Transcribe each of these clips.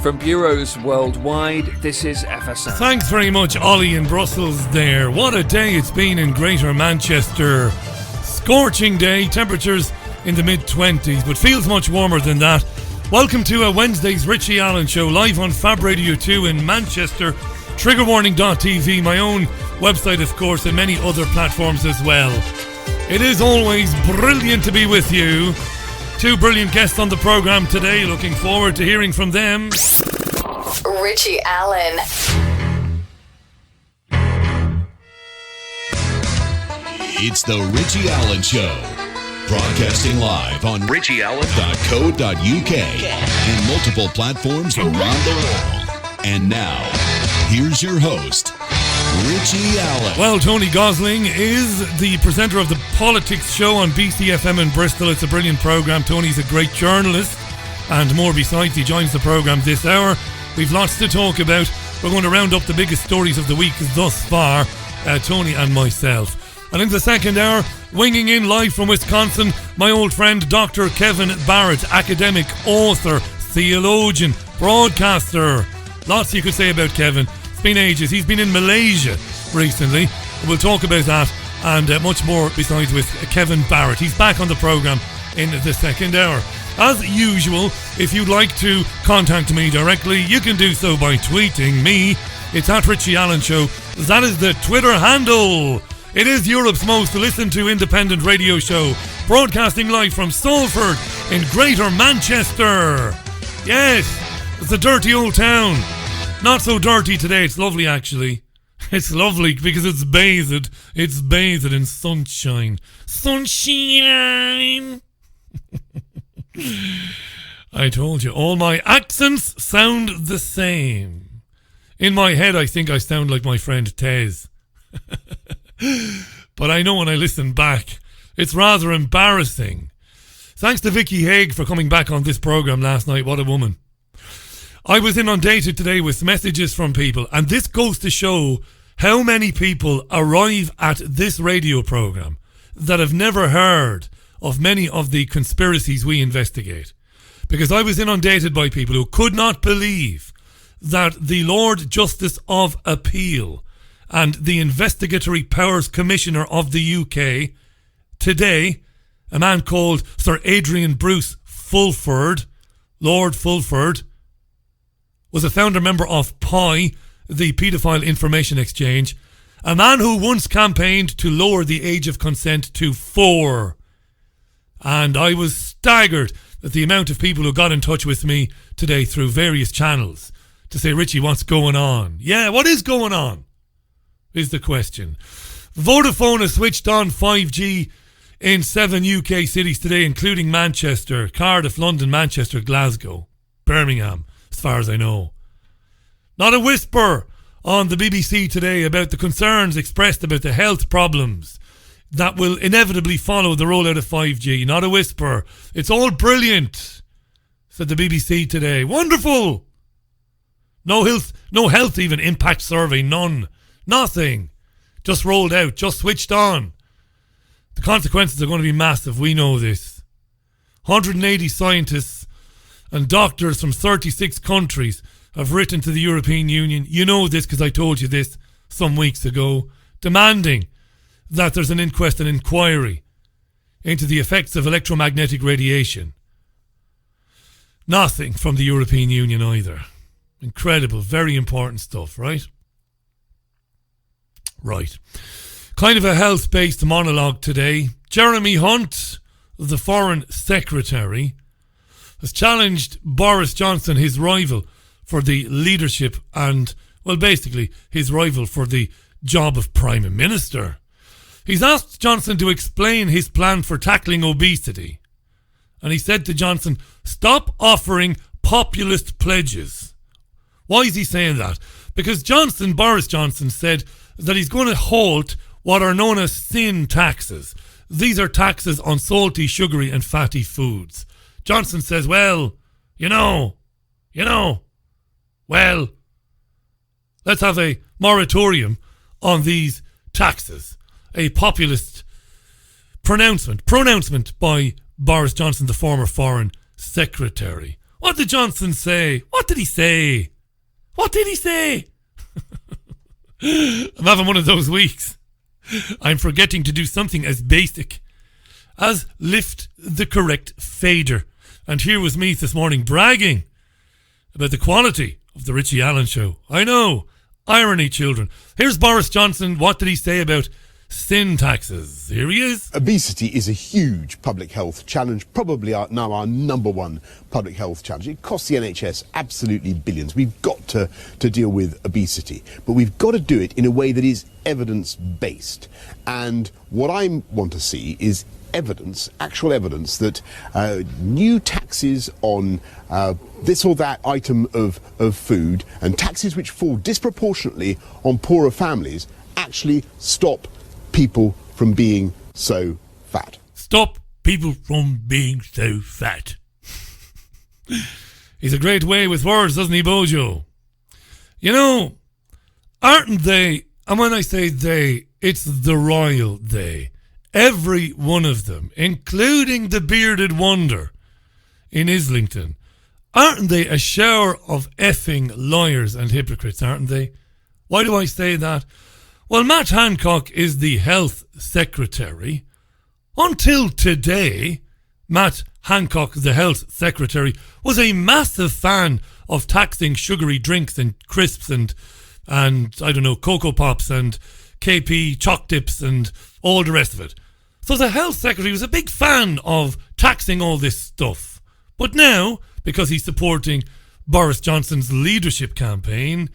From bureaus worldwide, this is FSM. Thanks very much, Ollie in Brussels there. What a day it's been in Greater Manchester. Scorching day, temperatures in the mid-20s, but feels much warmer than that. Welcome to Wednesday's Richie Allen Show, live on Fab Radio 2 in Manchester. Triggerwarning.tv, my own website, of course, and many other platforms as well. It is always brilliant to be with you. Two brilliant guests on the programme today. Looking forward to hearing from them. Richie Allen. It's the Richie Allen Show. Broadcasting live on richieallen.co.uk and multiple platforms around the world. And now, here's your host, Richie Allen. Well, Tony Gosling is the presenter of the Politics Show on BCfm in Bristol. It's a brilliant programme. Tony's a great journalist and more besides. He joins the programme this hour. We've lots to talk about. We're going to round up the biggest stories of the week thus far, Tony and myself. And in the second hour, winging in live from Wisconsin, my old friend Dr. Kevin Barrett, academic, author, theologian, broadcaster. Lots you could say about Kevin. It's been ages. He's been in Malaysia recently. We'll talk about that and much more besides with Kevin Barrett. He's back on the programme in the second hour. As usual, if you'd like to contact me directly, you can do so by tweeting me. It's at Richie Allen Show. That is the Twitter handle. It is Europe's most listened to independent radio show, broadcasting live from Salford in Greater Manchester. Yes, it's a dirty old town. Not so dirty today, it's lovely actually. It's lovely because it's bathed in sunshine. Sunshine! I told you, all my accents sound the same. In my head, I think I sound like my friend Tez. But I know when I listen back, it's rather embarrassing. Thanks to Vicky Haig for coming back on this programme last night. What a woman. I was inundated today with messages from people, and this goes to show how many people arrive at this radio programme that have never heard of many of the conspiracies we investigate. Because I was inundated by people who could not believe that the Lord Justice of Appeal and the Investigatory Powers Commissioner of the UK today, a man called Sir Adrian Bruce Fulford, Lord Fulford, was a founder member of PI, the Paedophile Information Exchange, a man who once campaigned to lower the age of consent to 4. And I was staggered at the amount of people who got in touch with me today through various channels to say, Richie, what's going on? Yeah, what is going on? Is the question. Vodafone has switched on 5G in 7 UK cities today, including Manchester, Cardiff, London, Manchester, Glasgow, Birmingham, as far as I know. Not a whisper on the BBC today about the concerns expressed about the health problems that will inevitably follow the rollout of 5G. Not a whisper. It's all brilliant, said the BBC today. Wonderful. No health even impact survey, none. Nothing. Just rolled out, just switched on. The consequences are going to be massive, we know this. 180 scientists and doctors from 36 countries have written to the European Union. You know this because I told you this some weeks ago, demanding that there's an inquest and inquiry into the effects of electromagnetic radiation. Nothing from the European Union either. Incredible, very important stuff, right? Right. Kind of a health-based monologue today. Jeremy Hunt, the Foreign Secretary, has challenged Boris Johnson, his rival for the leadership and, well, basically his rival for the job of Prime Minister. He's asked Johnson to explain his plan for tackling obesity. And he said to Johnson, stop offering populist pledges. Why is he saying that? Because Boris Johnson said that he's going to halt what are known as sin taxes. These are taxes on salty, sugary and fatty foods. Johnson says, well, let's have a moratorium on these taxes. A populist pronouncement by Boris Johnson, the former Foreign Secretary. What did Johnson say? What did he say? What did he say? I'm having one of those weeks. I'm forgetting to do something as basic as lift the correct fader. And here was me this morning bragging about the quality of the Richie Allen Show. I know. Irony, children. Here's Boris Johnson. What did he say about sin taxes? Here he is. Obesity is a huge public health challenge, probably our number one public health challenge. It costs the NHS absolutely billions. We've got to deal with obesity, but we've got to do it in a way that is evidence-based. And what I want to see is evidence, actual evidence, that new taxes on this or that item of food and taxes which fall disproportionately on poorer families actually stop people from being so fat. Stop people from being so fat. He's a great way with words, doesn't he, Bojo? You know, aren't they, and when I say they, it's the royal they, every one of them, including the bearded wonder in Islington, aren't they a shower of effing liars and hypocrites, aren't they? Why do I say that? Well, Matt Hancock is the health secretary. Until today, Matt Hancock, the health secretary, was a massive fan of taxing sugary drinks and crisps and I don't know, Cocoa Pops and KP chalk dips and all the rest of it. So the health secretary was a big fan of taxing all this stuff. But now, because he's supporting Boris Johnson's leadership campaign,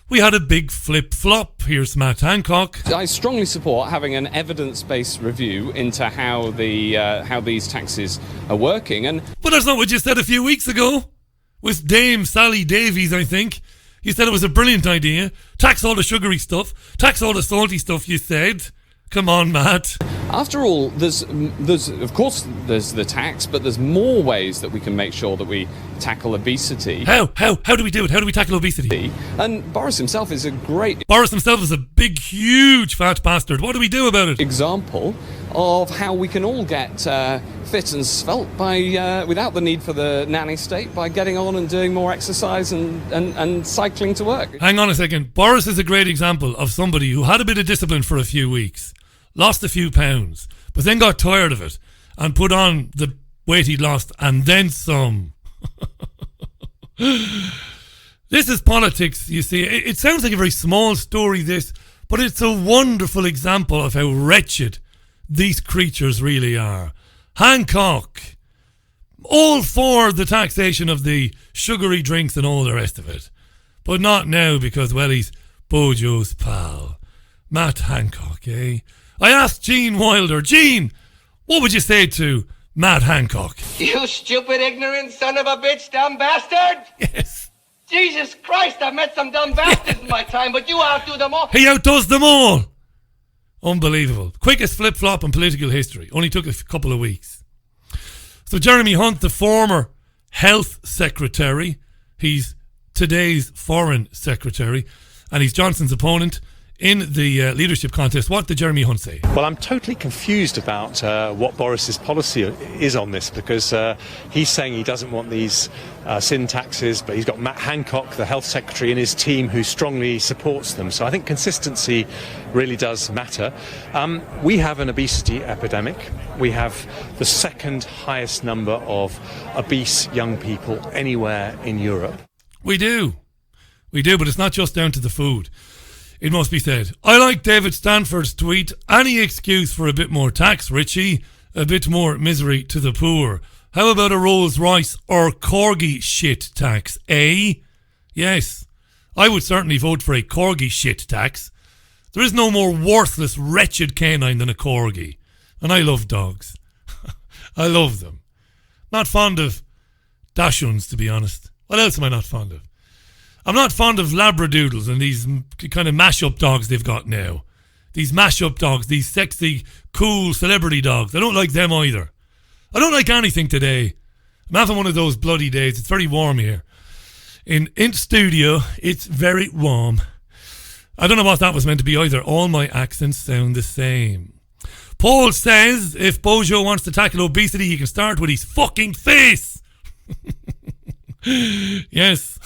we had a big flip-flop. Here's Matt Hancock. I strongly support having an evidence-based review into how these taxes are working. But that's not what you said a few weeks ago. With Dame Sally Davies, I think. You said it was a brilliant idea. Tax all the sugary stuff. Tax all the salty stuff, you said. Come on, Matt. After all, there's of course there's the tax, but there's more ways that we can make sure that we tackle obesity. How do we do it? How do we tackle obesity? And Boris himself is a great... Boris himself is a big, huge fat bastard. What do we do about it? ...example of how we can all get fit and svelte by without the need for the nanny state, by getting on and doing more exercise and cycling to work. Hang on a second. Boris is a great example of somebody who had a bit of discipline for a few weeks, lost a few pounds, but then got tired of it and put on the weight he'd lost and then some. This is politics, you see. It sounds like a very small story, this, but it's a wonderful example of how wretched these creatures really are. Hancock, all for the taxation of the sugary drinks and all the rest of it. But not now because, well, he's Bojo's pal. Matt Hancock, eh? I asked Gene Wilder, Gene, what would you say to Matt Hancock? You stupid, ignorant son of a bitch, dumb bastard! Yes. Jesus Christ, I've met some dumb bastards in my time, but you outdo them all. He outdoes them all. Unbelievable. Quickest flip-flop in political history. Only took a couple of weeks. So Jeremy Hunt, the former health secretary, he's today's foreign secretary, and he's Johnson's opponent in the leadership contest. What did Jeremy Hunt say? Well, I'm totally confused about what Boris's policy is on this, because he's saying he doesn't want these sin taxes, but he's got Matt Hancock, the health secretary, in his team who strongly supports them. So I think consistency really does matter. We have an obesity epidemic. We have the second highest number of obese young people anywhere in Europe. We do, but it's not just down to the food. It must be said. I like David Stanford's tweet. Any excuse for a bit more tax, Richie. A bit more misery to the poor. How about a Rolls Royce or corgi shit tax, eh? Yes, I would certainly vote for a corgi shit tax. There is no more worthless, wretched canine than a corgi. And I love dogs. I love them. Not fond of Dachshunds, to be honest. What else am I not fond of? I'm not fond of Labradoodles and these kind of mash-up dogs they've got now. These mash-up dogs, these sexy, cool celebrity dogs. I don't like them either. I don't like anything today. I'm having one of those bloody days. It's very warm here. In studio, it's very warm. I don't know what that was meant to be either. All my accents sound the same. Paul says if Bojo wants to tackle obesity, he can start with his fucking face. Yes.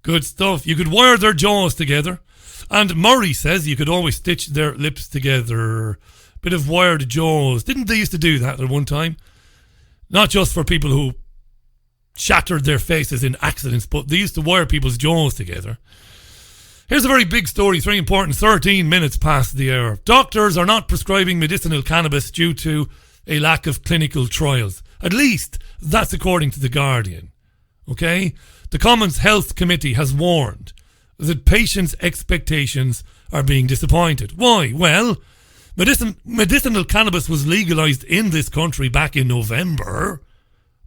Good stuff. You could wire their jaws together. And Murray says you could always stitch their lips together. Bit of wired jaws. Didn't they used to do that at one time? Not just for people who shattered their faces in accidents, but they used to wire people's jaws together. Here's a very big story, it's very important. 13 minutes past the hour. Doctors are not prescribing medicinal cannabis due to a lack of clinical trials. At least that's according to The Guardian. Okay? The Commons Health Committee has warned that patients' expectations are being disappointed. Why? Well, medicinal cannabis was legalised in this country back in November,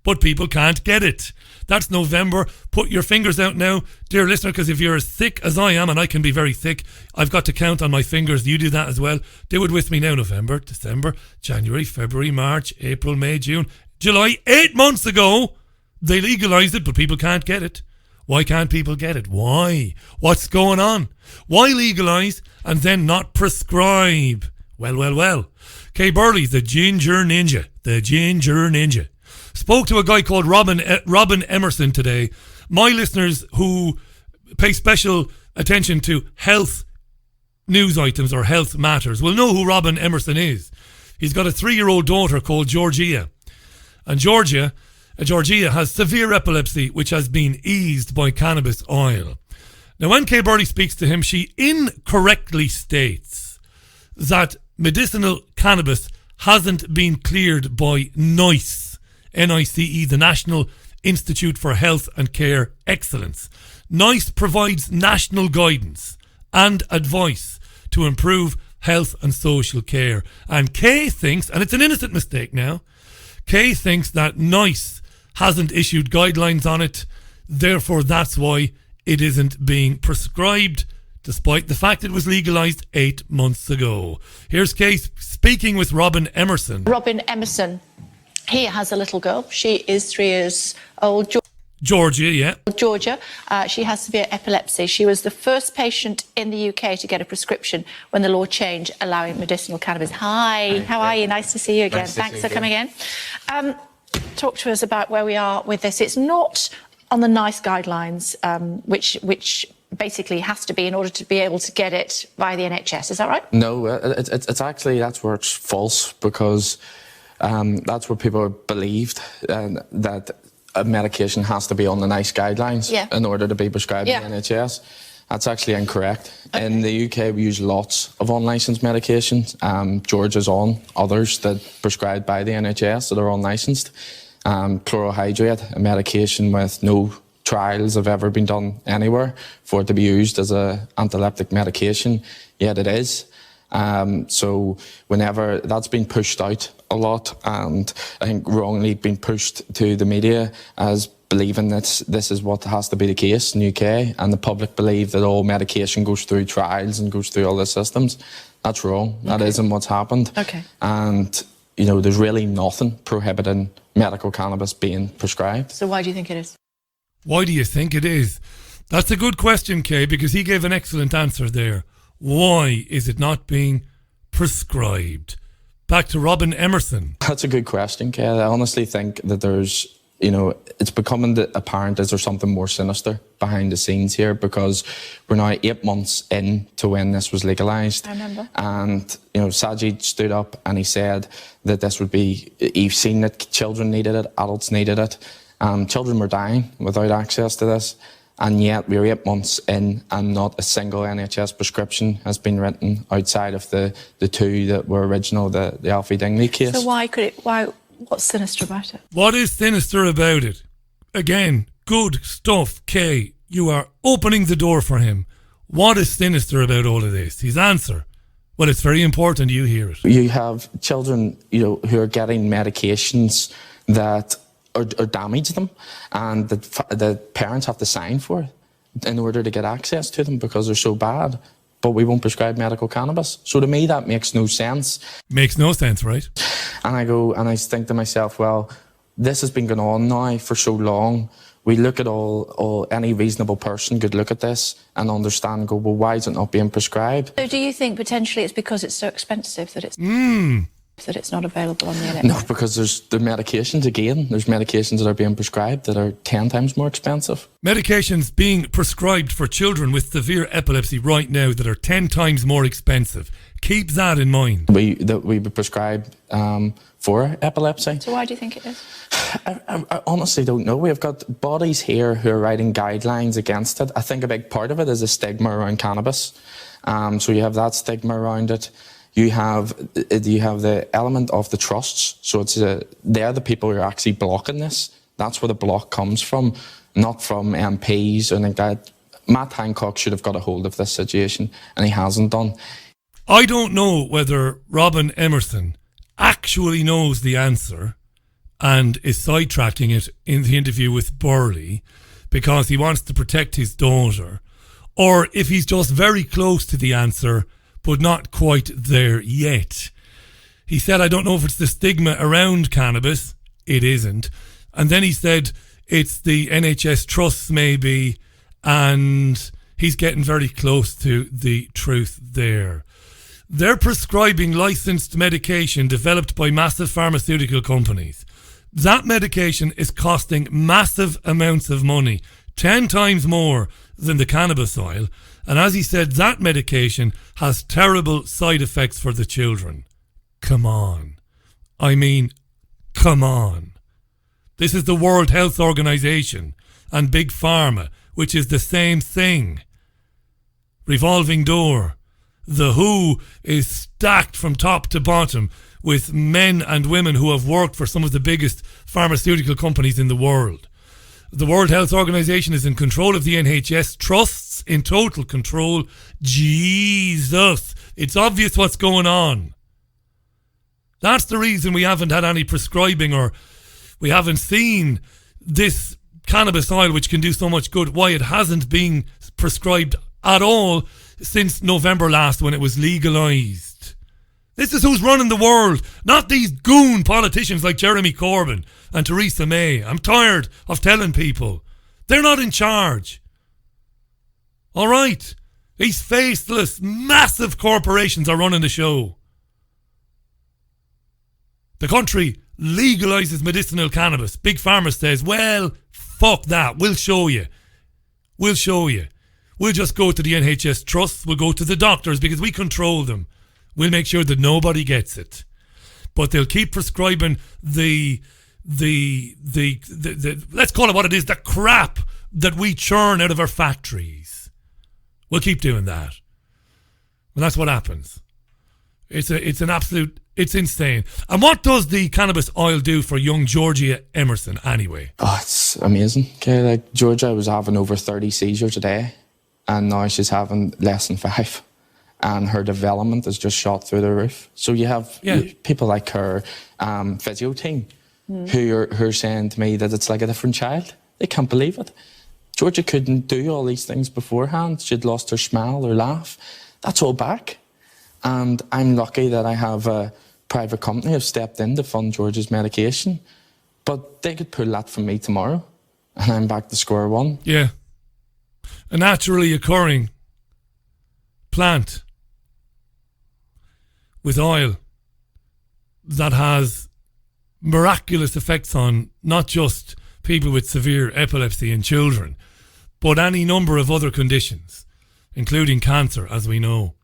but people can't get it. That's November. Put your fingers out now, dear listener, because if you're as thick as I am, and I can be very thick, I've got to count on my fingers. You do that as well. Do it with me now. November, December, January, February, March, April, May, June, July. 8 months ago, they legalised it, but people can't get it. Why can't people get it? Why? What's going on? Why legalise and then not prescribe? Well. Kay Burley's the ginger ninja. The ginger ninja. Spoke to a guy called Robin Emerson today. My listeners who pay special attention to health news items or health matters will know who Robin Emerson is. He's got a 3-year-old daughter called Georgia. And Georgia has severe epilepsy, which has been eased by cannabis oil. Now, when Kay Burley speaks to him, she incorrectly states that medicinal cannabis hasn't been cleared by NICE, N-I-C-E, the National Institute for Health and Care Excellence. NICE provides national guidance and advice to improve health and social care. And Kay thinks, and it's an innocent mistake now, Kay thinks that NICE hasn't issued guidelines on it, therefore that's why it isn't being prescribed, despite the fact it was legalised 8 months ago. Here's Kay speaking with Robin Emerson. Robin Emerson, he has a little girl. She is 3 years old. Georgia, yeah. Georgia. She has severe epilepsy. She was the first patient in the UK to get a prescription when the law changed, allowing medicinal cannabis. Hi, how are you? Nice to see you again. Thanks for coming in. Talk to us about where we are with this. It's not on the NICE guidelines, which basically has to be in order to be able to get it via the NHS. Is that right? No, it's actually, that's where it's false, because that's what people believed, that a medication has to be on the NICE guidelines in order to be prescribed in the NHS. That's actually incorrect. Okay. In the UK, we use lots of unlicensed medications. Georgia's on others that prescribed by the NHS that are unlicensed. Chlorohydrate, a medication with no trials have ever been done anywhere for it to be used as an antileptic medication, yet it is. So whenever that's been pushed out a lot, and I think wrongly been pushed to the media as believing that this is what has to be the case in the UK, and the public believe that all medication goes through trials and goes through all the systems. That's wrong. Okay. That isn't what's happened. Okay. And, you know, there's really nothing prohibiting medical cannabis being prescribed. So why do you think it is? Why do you think it is? That's a good question, Kay, because he gave an excellent answer there. Why is it not being prescribed? Back to Robin Emerson. That's a good question, Kay. I honestly think that there's, you know, it's becoming apparent is there something more sinister behind the scenes here, because we're now 8 months into when this was legalised. I remember. And, you know, Sajid stood up and he said that this would be, you've seen that children needed it, adults needed it. Children were dying without access to this. And yet we're 8 months in and not a single NHS prescription has been written outside of the two that were original, the Alfie Dingley case. So what's sinister about it? What is sinister about it? Again, good stuff, Kay. You are opening the door for him. What is sinister about all of this? His answer. Well, it's very important you hear it. You have children, you know, who are getting medications that or damage them, and the parents have to sign for it in order to get access to them because they're so bad, but we won't prescribe medical cannabis. So to me, that makes no sense. Makes no sense, right? And I go and I think to myself, well, this has been going on now for so long. We look at any reasonable person could look at this and understand, go, well, why is it not being prescribed? So do you think potentially it's because it's so expensive that it's... that it's not available on the NHS? No, because there's the medications again. There's medications that are being prescribed that are 10 times more expensive. Medications being prescribed for children with severe epilepsy right now that are 10 times more expensive. Keep that in mind. We prescribe for epilepsy. So why do you think it is? I honestly don't know. We've got bodies here who are writing guidelines against it. I think a big part of it is a stigma around cannabis. So you have that stigma around it. You have the element of the trusts. So they're the people who are actually blocking this. That's where the block comes from, not from MPs or anything like that. Matt Hancock should have got a hold of this situation, and he hasn't done. I don't know whether Robin Emerson actually knows the answer and is sidetracking it in the interview with Burley because he wants to protect his daughter, or if he's just very close to the answer but not quite there yet. He said, I don't know if it's the stigma around cannabis. It isn't. And then he said it's the NHS trusts maybe, and he's getting very close to the truth there. They're prescribing licensed medication developed by massive pharmaceutical companies. That medication is costing massive amounts of money, 10 times more than the cannabis oil. And as he said, that medication has terrible side effects for the children. Come on. I mean, come on. This is the World Health Organization and Big Pharma, which is the same thing. Revolving door. The WHO is stacked from top to bottom with men and women who have worked for some of the biggest pharmaceutical companies in the world. The World Health Organization is in control of the NHS trusts, in total control. Jesus, it's obvious what's going on. That's the reason we haven't had any prescribing, or we haven't seen this cannabis oil, which can do so much good, why it hasn't been prescribed at all since November last when it was legalised. This is who's running the world, not these goon politicians like Jeremy Corbyn and Theresa May. I'm tired of telling people. They're not in charge. All right? These faceless, massive corporations are running the show. The country legalises medicinal cannabis. Big Pharma says, well, fuck that. We'll show you. We'll show you. We'll just go to the NHS trusts. We'll go to the doctors because we control them. We'll make sure that nobody gets it. But they'll keep prescribing the let's call it what it is, the crap that we churn out of our factories. We'll keep doing that. And that's what happens. It's insane. And what does the cannabis oil do for young Georgia Emerson anyway? Oh, it's amazing. Okay, like Georgia was having over 30 seizures a day, and now she's having less than 5. And her development is just shot through the roof. So you have people like her physio team who are saying to me that it's like a different child. They can't believe it. Georgia couldn't do all these things beforehand. She'd lost her smile, her laugh. That's all back. And I'm lucky that I have a private company who've stepped in to fund Georgia's medication. But they could pull that from me tomorrow, and I'm back to square one. Yeah. A naturally occurring plant with oil that has miraculous effects on not just people with severe epilepsy and children, but any number of other conditions, including cancer, as we know.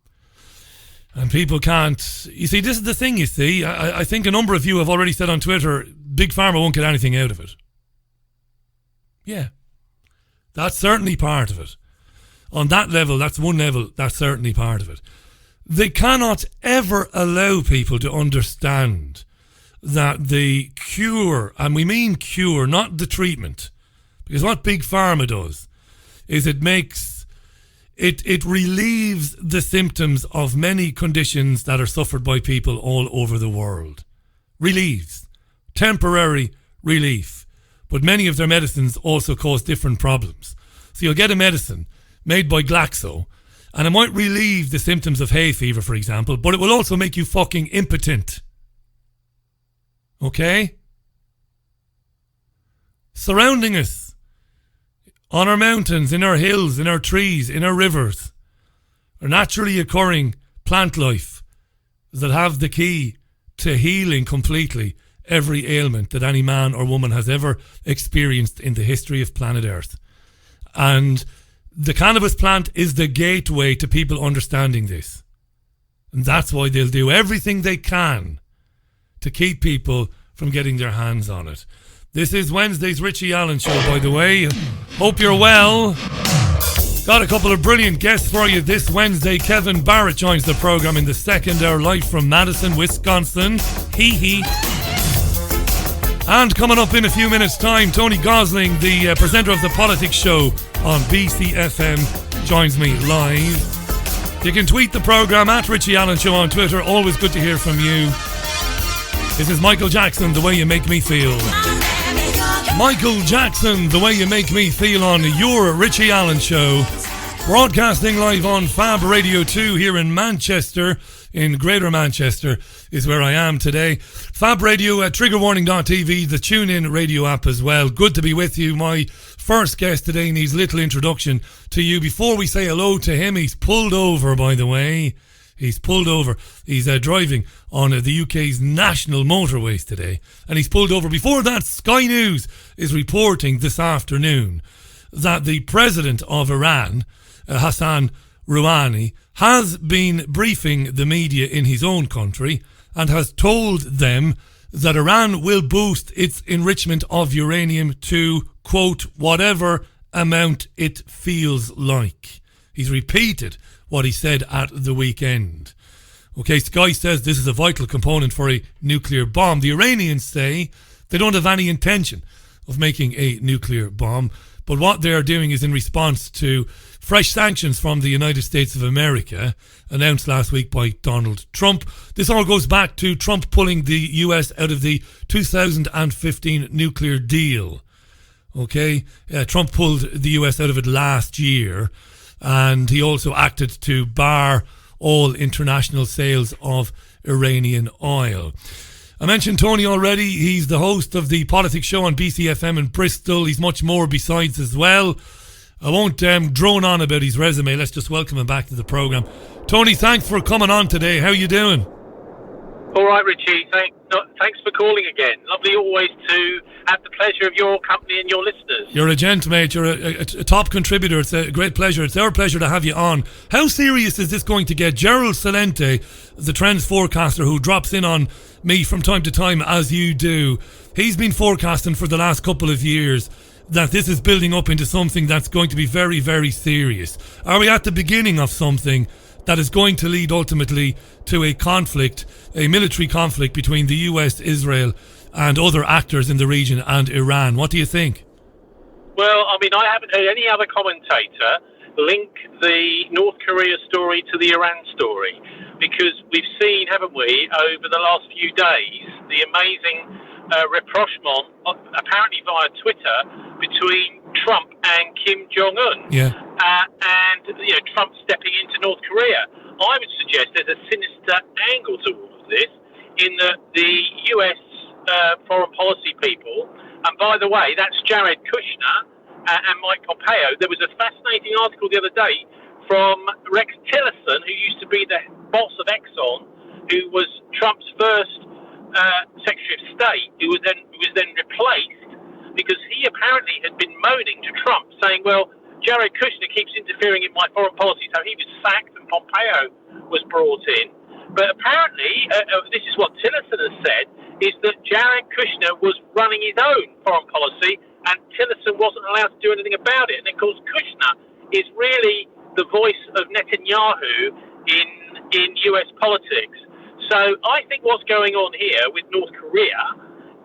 And people can't... You see, this is the thing, you see. I think a number of you have already said on Twitter, Big Pharma won't get anything out of it. Yeah. That's certainly part of it. On that level, that's one level, that's certainly part of it. They cannot ever allow people to understand that the cure, and we mean cure, not the treatment, because what Big Pharma does is it relieves the symptoms of many conditions that are suffered by people all over the world. Relieves. Temporary relief. But many of their medicines also cause different problems. So you'll get a medicine made by Glaxo, and it might relieve the symptoms of hay fever, for example, but it will also make you fucking impotent. Okay? Surrounding us, on our mountains, in our hills, in our trees, in our rivers, are naturally occurring plant life that have the key to healing completely every ailment that any man or woman has ever experienced in the history of planet Earth. And the cannabis plant is the gateway to people understanding this. And that's why they'll do everything they can to keep people from getting their hands on it. This is Wednesday's Richie Allen Show, by the way. Hope you're well. Got a couple of brilliant guests for you this Wednesday. Kevin Barrett joins the program in the second hour, live from Madison, Wisconsin. Hee. And coming up in a few minutes' time, Tony Gosling, the presenter of the Politics Show on BCfm, joins me live. You can tweet the program at Richie Allen Show on Twitter. Always good to hear from you. This is Michael Jackson, The Way You Make Me Feel. Michael Jackson, The Way You Make Me Feel on your Richie Allen Show. Broadcasting live on Fab Radio 2 here in Manchester, in Greater Manchester is where I am today. Fab Radio at triggerwarning.tv, the TuneIn radio app as well. Good to be with you. My first guest today needs little introduction to you. Before we say hello to him, he's pulled over, by the way. He's pulled over. He's driving on the UK's national motorways today. And he's pulled over. Before that, Sky News is reporting this afternoon that the president of Iran, Hassan Rouhani, has been briefing the media in his own country and has told them that Iran will boost its enrichment of uranium to, quote, whatever amount it feels like. He's repeated what he said at the weekend. Okay, Sky says this is a vital component for a nuclear bomb. The Iranians say they don't have any intention of making a nuclear bomb, but what they are doing is in response to fresh sanctions from the United States of America announced last week by Donald Trump. This all goes back to Trump pulling the US out of the 2015 nuclear deal. Okay, Trump pulled the US out of it last year, and he also acted to bar all international sales of Iranian oil. I mentioned Tony already. He's the host of the Politics Show on BCfm in Bristol. He's much more besides as well. I won't drone on about his resume. Let's just welcome him back to the programme. Tony, thanks for coming on today. How you doing? All right, Richie. Thanks for calling again. Lovely always to have the pleasure of your company and your listeners. You're a gent, mate. You're a top contributor. It's a great pleasure. It's our pleasure to have you on. How serious is this going to get? Gerald Celente, the trends forecaster who drops in on me from time to time, as you do, he's been forecasting for the last couple of years that this is building up into something that's going to be very, very serious. Are we at the beginning of something that is going to lead ultimately to a conflict, a military conflict between the US, Israel, and other actors in the region and Iran? What do you think? Well, I mean, I haven't heard any other commentator link the North Korea story to the Iran story, because we've seen, haven't we, over the last few days, the amazing rapprochement, apparently via Twitter, between Trump and Kim Jong-un. Yeah. And, Trump stepping into North Korea. I would suggest there's a sinister angle to all of this, in that the US foreign policy people, and by the way, that's Jared Kushner and Mike Pompeo. There was a fascinating article the other day from Rex Tillerson, who used to be the boss of Exxon, who was Trump's first Secretary of State, who was then replaced because he apparently had been moaning to Trump, saying, well, Jared Kushner keeps interfering in my foreign policy, so he was sacked and Pompeo was brought in. But apparently, this is what Tillerson has said, is that Jared Kushner was running his own foreign policy and Tillerson wasn't allowed to do anything about it. And of course, Kushner is really the voice of Netanyahu in US politics. So I think what's going on here with North Korea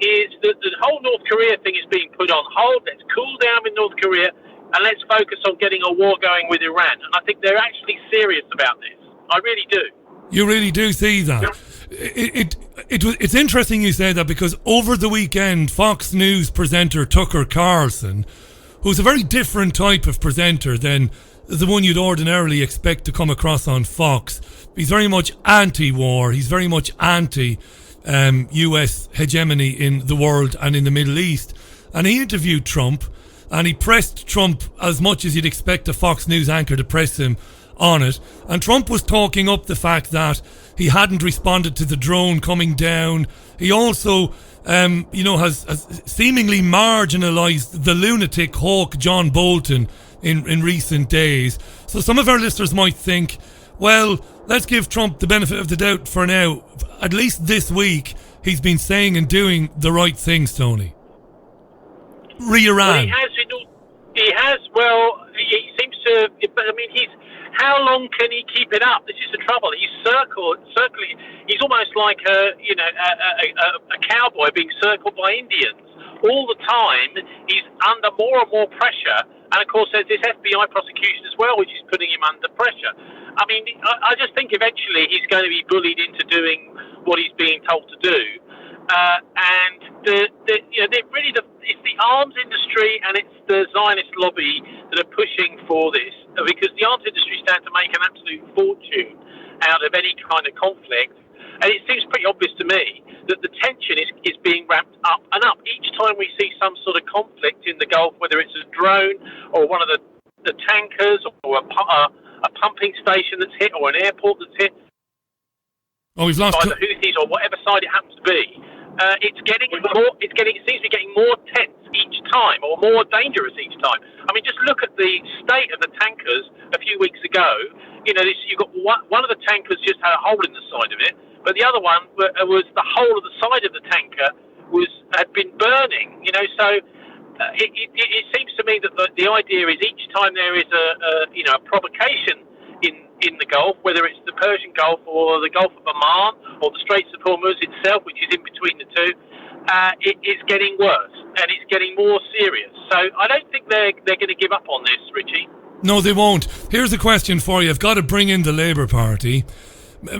is that the whole North Korea thing is being put on hold. Let's cool down with North Korea and let's focus on getting a war going with Iran. And I think they're actually serious about this. I really do. You really do see that. It's interesting you say that, because over the weekend, Fox News presenter Tucker Carlson, who's a very different type of presenter than the one you'd ordinarily expect to come across on Fox. He's very much anti-war. He's very much anti-US hegemony in the world and in the Middle East. And he interviewed Trump, and he pressed Trump as much as you'd expect a Fox News anchor to press him on it. And Trump was talking up the fact that he hadn't responded to the drone coming down. He also, has seemingly marginalised the lunatic hawk John Bolton in recent days. So some of our listeners might think, well, let's give Trump the benefit of the doubt for now. At least this week, he's been saying and doing the right things, Tony. Re-Iran. Well, he seems to, but I mean, how long can he keep it up? This is the trouble. He's circling. He's almost like a cowboy being circled by Indians. All the time, he's under more and more pressure. And of course, there's this FBI prosecution as well, which is putting him under pressure. I mean, I just think eventually he's going to be bullied into doing what he's being told to do. It's the arms industry and it's the Zionist lobby that are pushing for this, because the arms industry stands to make an absolute fortune out of any kind of conflict. And it seems pretty obvious to me that the tension is being ramped up and up. Each time we see some sort of conflict in the Gulf, whether it's a drone or one of the tankers or a pumping station that's hit or an airport that's hit, we've lost by the Houthis or whatever side it happens to be, it seems to be getting more tense each time, or more dangerous each time. I mean, just look at the state of the tankers a few weeks ago. You've got one of the tankers just had a hole in the side of it, but the other one was the whole of the side of the tanker had been burning. So it seems to me that the idea is each time there is a provocation in the Gulf, whether it's the Persian Gulf or the Gulf of Oman or the Straits of Hormuz itself, which is in between the two, it is getting worse and it's getting more serious. So I don't think they're going to give up on this, Richie. No, they won't. Here's a question for you. I've got to bring in the Labour Party.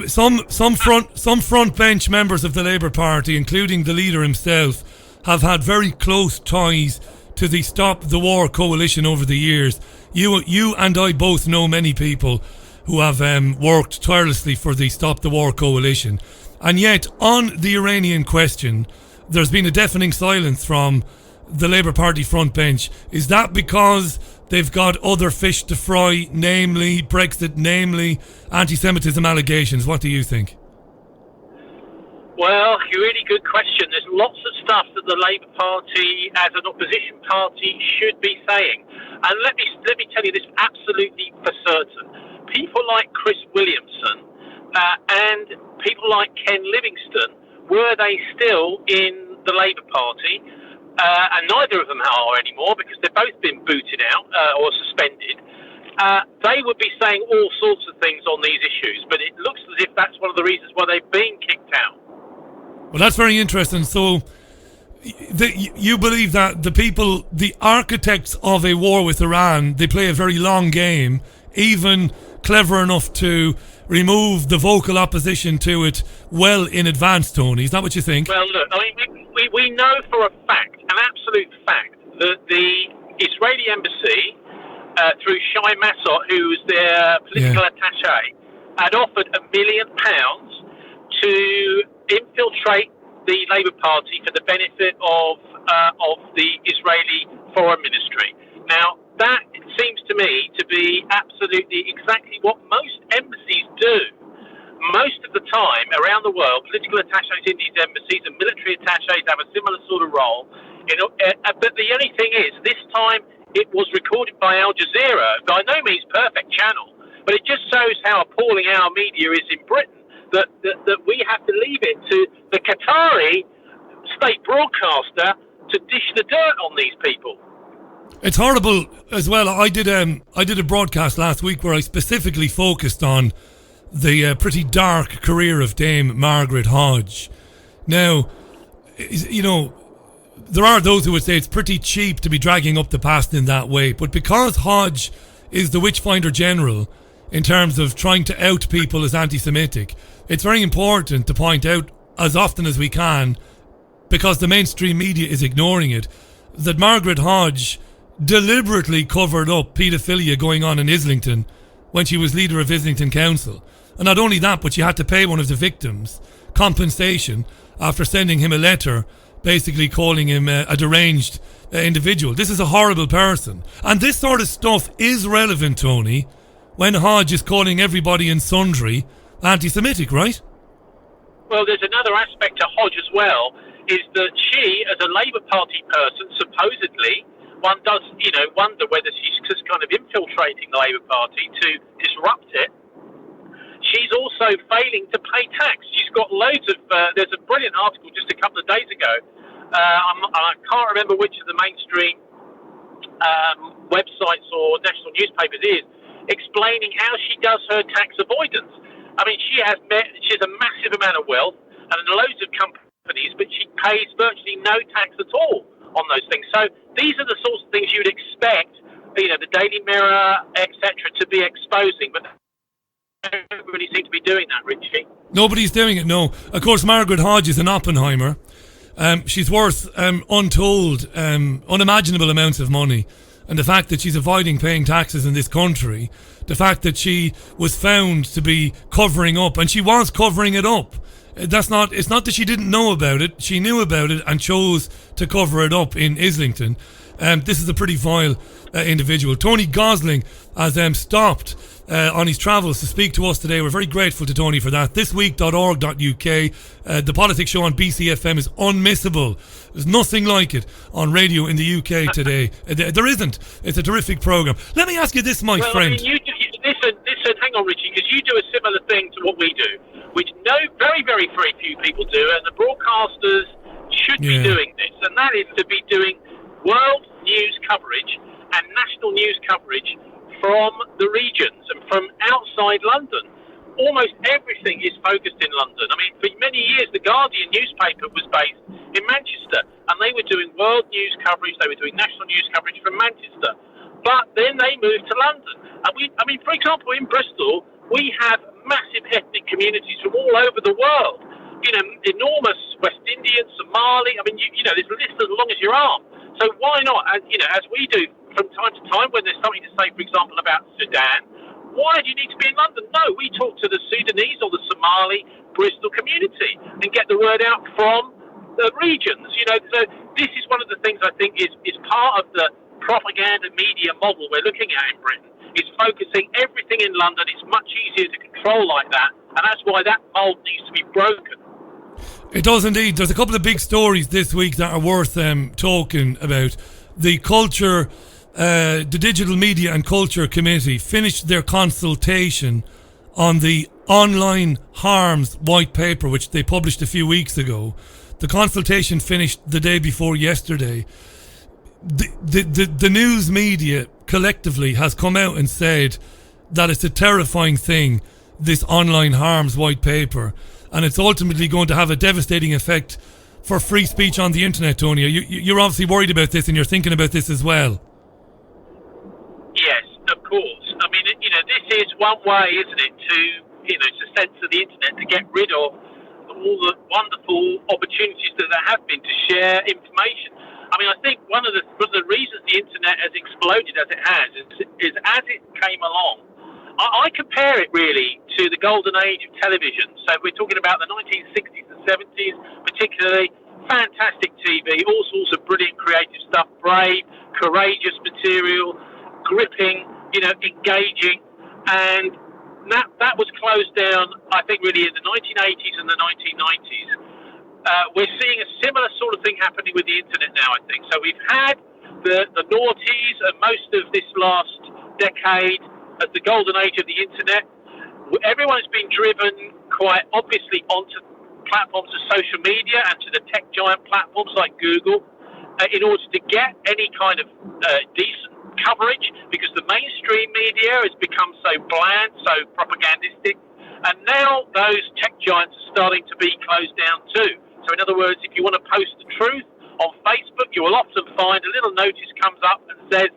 Some front bench members of the Labour Party, including the leader himself, have had very close ties to the Stop the War coalition over the years. You and I both know many people who have worked tirelessly for the Stop the War coalition. And yet, on the Iranian question, there's been a deafening silence from the Labour Party front bench. Is that because they've got other fish to fry, namely Brexit, namely anti-Semitism allegations? What do you think? Well, a really good question. There's lots of stuff that the Labour Party, as an opposition party, should be saying. And let me tell you this absolutely for certain. People like Chris Williamson and people like Ken Livingstone, were they still in the Labour Party? And neither of them are anymore, because they've both been booted out or suspended. They would be saying all sorts of things on these issues, but it looks as if that's one of the reasons why they've been kicked out. Well, that's very interesting. So you believe that the architects of a war with Iran, they play a very long game, even clever enough to remove the vocal opposition to it well in advance, Tony. Is that what you think? Well, look, I mean, we know for a fact, an absolute fact, that the Israeli embassy, through Shai Massot, who's their political attaché, had offered £1 million to infiltrate the Labour Party for the benefit of the Israeli Foreign Ministry. Now, that seems to me to be absolutely exactly what most embassies do. Most of the time around the world, political attachés in these embassies and military attachés have a similar sort of role. But the only thing is, this time it was recorded by Al Jazeera, by no means perfect channel, but it just shows how appalling our media is in Britain, that we have to leave it to the Qatari state broadcaster to dish the dirt on these people. It's horrible as well. I did a broadcast last week where I specifically focused on the pretty dark career of Dame Margaret Hodge. Now, there are those who would say it's pretty cheap to be dragging up the past in that way, but because Hodge is the Witchfinder General in terms of trying to out people as anti-Semitic, it's very important to point out as often as we can, because the mainstream media is ignoring it, that Margaret Hodge deliberately covered up paedophilia going on in Islington when she was leader of Islington Council. And not only that, but she had to pay one of the victims compensation after sending him a letter basically calling him a deranged individual. This is a horrible person. And this sort of stuff is relevant, Tony, when Hodge is calling everybody and sundry anti-Semitic, right? Well, there's another aspect to Hodge as well, is that she, as a Labour Party person, supposedly, one does, wonder whether she's just kind of infiltrating the Labour Party to disrupt it. She's also failing to pay tax. She's got loads of... there's a brilliant article just a couple of days ago. I can't remember which of the mainstream websites or national newspapers it is, explaining how she does her tax avoidance. I mean, she has a massive amount of wealth and loads of companies, but she pays virtually no tax at all on those things. So these are the sorts of things you'd expect, the Daily Mirror, etc., to be exposing, but nobody seems to be doing that, Richie. Nobody's doing it, no. Of course, Margaret Hodge is an Oppenheimer. She's worth untold, unimaginable amounts of money. And the fact that she's avoiding paying taxes in this country, the fact that she was found to be covering up, and she was covering it up. It's not that she didn't know about it. She knew about it and chose to cover it up in Islington. This is a pretty vile individual. Tony Gosling has stopped on his travels to speak to us today. We're very grateful to Tony for that. Thisweek.org.uk. The politics show on BCfm is unmissable. There's nothing like it on radio in the UK today. There isn't. It's a terrific programme. Let me ask you this, my friend. I mean, listen, hang on, Richie, because you do a similar thing to what we do, which very, very, very few people do, and the broadcasters should be doing this, and that is to be doing world news coverage and national news coverage from the regions and from outside London. Almost everything is focused in London. I mean, for many years, the Guardian newspaper was based in Manchester, and they were doing world news coverage, they were doing national news coverage from Manchester. But then they moved to London. And for example, in Bristol, we have massive ethnic communities from all over the world. Enormous West Indian, Somali. I mean, there's a list as long as your arm. So why not, as we do from time to time, when there's something to say, for example, about Sudan, why do you need to be in London? No, we talk to the Sudanese or the Somali Bristol community and get the word out from the regions. So this is one of the things I think is part of the propaganda media model we're looking at in Britain, is focusing everything in London. It's much easier to control like that, and that's why that mould needs to be broken. It does indeed. There's a couple of big stories this week that are worth talking about. The culture, the Digital Media and Culture Committee finished their consultation on the online harms white paper, which they published a few weeks ago. The consultation finished the day before yesterday. The news media collectively has come out and said that it's a terrifying thing, this online harms white paper, and it's ultimately going to have a devastating effect for free speech on the internet, Tony. You're obviously worried about this, and you're thinking about this as well. Yes, of course. I mean, this is one way, isn't it, to censor the internet, to get rid of all the wonderful opportunities that there have been to share information. I mean, I think one of the reasons the internet has exploded as it has is as it came along. I compare it really to the golden age of television. So we're talking about the 1960s and 70s, particularly. Fantastic TV, all sorts of brilliant creative stuff, brave, courageous material, gripping, engaging, and that was closed down, I think, really in the 1980s and the 1990s. We're seeing a similar sort of thing happening with the internet now, I think. So we've had the noughties and most of this last decade as the golden age of the internet. Everyone's been driven quite obviously onto platforms of social media and to the tech giant platforms like Google in order to get any kind of decent coverage, because the mainstream media has become so bland, so propagandistic, and now those tech giants are starting to be closed down too. So in other words, if you want to post the truth on Facebook, you will often find a little notice comes up and says,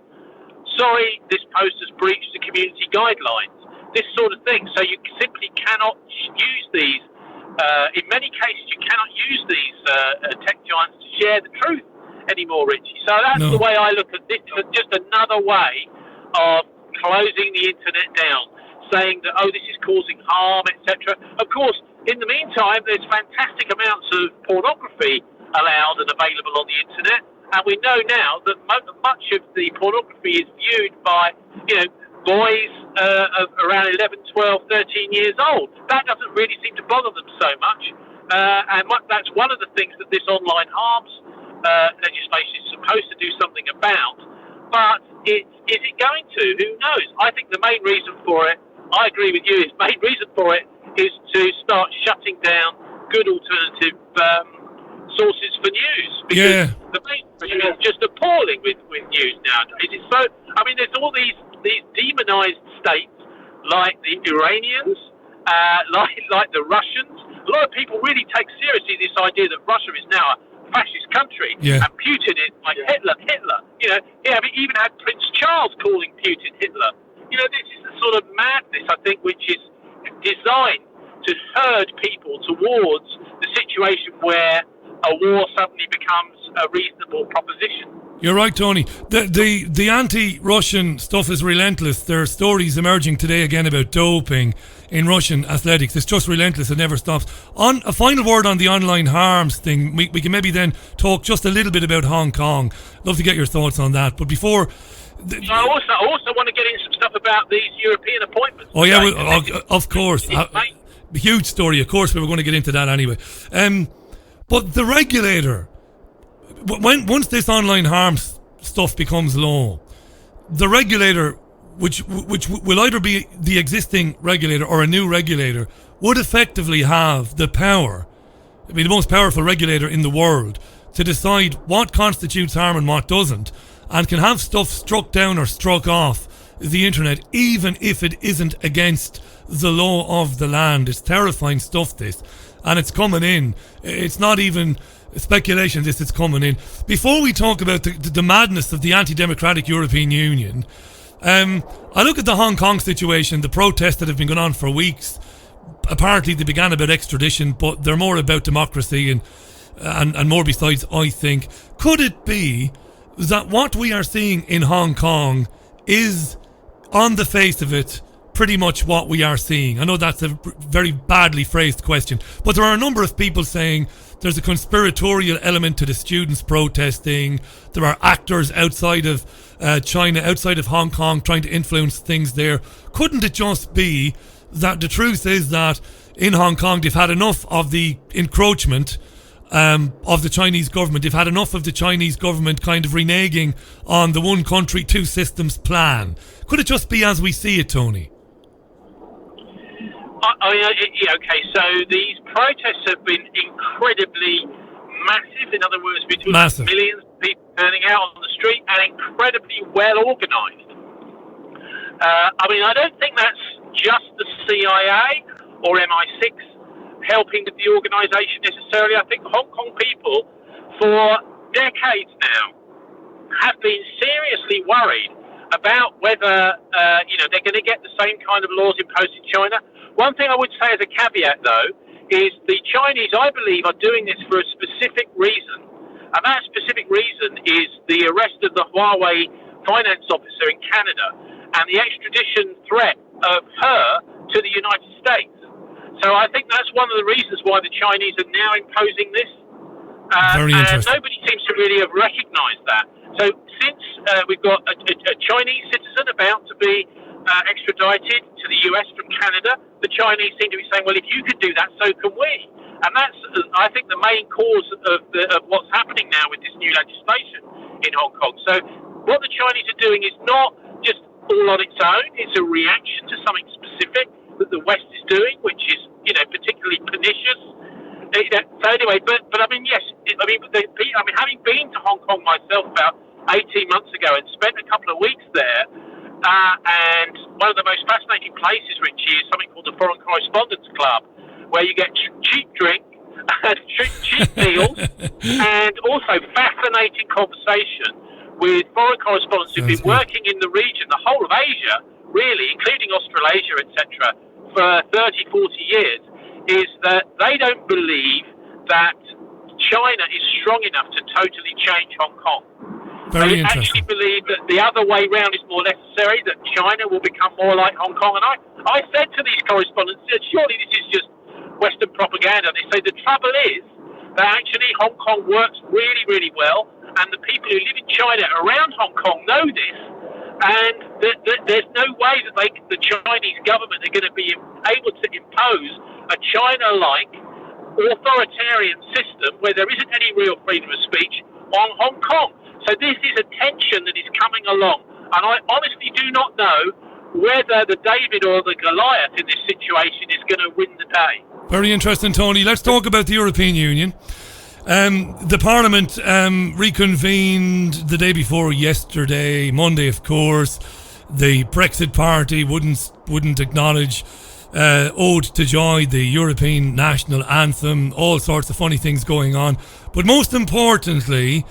sorry, this post has breached the community guidelines, this sort of thing. So you simply cannot use these, in many cases you cannot use these tech giants to share the truth anymore, Richie. So that's the way I look at this, just another way of closing the internet down, saying that, this is causing harm, etc. Of course, in the meantime, there's fantastic amounts of pornography allowed and available on the internet, and we know now that much of the pornography is viewed by, boys around 11, 12, 13 years old. That doesn't really seem to bother them so much. And that's one of the things that this online harms legislation is supposed to do something about. But is it going to? Who knows? I think the main reason for it, I agree with you, the main reason for it is to start shutting down good alternative sources for news. Because the mainstream is just appalling with news nowadays. It's so, I mean, there's all these demonized states like the Iranians, like the Russians. A lot of people really take seriously this idea that Russia is now a fascist country, and Putin is like Hitler. You know, we even had Prince Charles calling Putin Hitler. You know, this is the sort of madness, I think, which is designed to herd people towards the situation where a war suddenly becomes a reasonable proposition. You're right, Tony. The anti-Russian stuff is relentless. There are stories emerging today again about doping in Russian athletics. It's just relentless. It never stops. On a final word on the online harms thing, we can maybe then talk just a little bit about Hong Kong. Love to get your thoughts on that. But before... I also want to get into some stuff about these European appointments. Oh, yeah, of course. Huge story. Of course, we were going to get into that anyway. But the regulator... Once this online harms stuff becomes law, the regulator, which will either be the existing regulator or a new regulator, would effectively have the power, be the most powerful regulator in the world, to decide what constitutes harm and what doesn't, and can have stuff struck down or struck off the internet, even if it isn't against the law of the land. It's terrifying stuff, this, and it's coming in. It's not even speculation, this is coming in. Before we talk about the madness of the anti-democratic European Union, I look at the Hong Kong situation, the protests that have been going on for weeks. Apparently they began about extradition, but they're more about democracy and more besides, I think. Could it be that what we are seeing in Hong Kong is, on the face of it, pretty much what we are seeing? I know that's a very badly phrased question, but there are a number of people saying there's a conspiratorial element to the students protesting. There are actors outside of China, outside of Hong Kong, trying to influence things there. Couldn't it just be that the truth is that in Hong Kong they've had enough of the encroachment of the Chinese government? They've had enough of the Chinese government kind of reneging on the one country, two systems plan. Could it just be as we see it, Tony? Okay, so these protests have been incredibly massive. In other words, between millions of people turning out on the street and incredibly well organised. I mean, I don't think that's just the CIA or MI6 helping with the organisation necessarily. I think Hong Kong people, for decades now, have been seriously worried about whether they're going to get the same kind of laws imposed in China. One thing I would say as a caveat, though, is the Chinese, I believe, are doing this for a specific reason. And that specific reason is the arrest of the Huawei finance officer in Canada and the extradition threat of her to the United States. So I think that's one of the reasons why the Chinese are now imposing this. Very interesting. And nobody seems to really have recognised that. So since we've got a Chinese citizen about to be extradited to the US from Canada, the Chinese seem to be saying, well, if you could do that, so can we. And that's, I think, the main cause of what's happening now with this new legislation in Hong Kong. So what the Chinese are doing is not just all on its own. It's a reaction to something specific that the West is doing, which is, particularly pernicious. So anyway, but I mean, yes, having been to Hong Kong myself about 18 months ago and spent a couple of weeks there, and one of the most fascinating places, Richie, is something called the Foreign Correspondents Club, where you get cheap drink, cheap meals, and also fascinating conversation with foreign correspondents who've been working in the region, the whole of Asia, really, including Australasia, etc., for 30, 40 years, is that they don't believe that China is strong enough to totally change Hong Kong. They actually believe that the other way round is more necessary, that China will become more like Hong Kong. And I said to these correspondents, surely this is just Western propaganda. They say the trouble is that actually Hong Kong works really, really well, and the people who live in China around Hong Kong know this, and there's no way that the Chinese government are going to be able to impose a China-like authoritarian system where there isn't any real freedom of speech on Hong Kong. So this is a tension that is coming along, and I honestly do not know whether the David or the Goliath in this situation is going to win the day. Very interesting, Tony. Let's talk about the European Union. The Parliament reconvened the day before yesterday, Monday, of course. The Brexit Party wouldn't acknowledge Ode to Joy, the European national anthem, all sorts of funny things going on. But most importantly,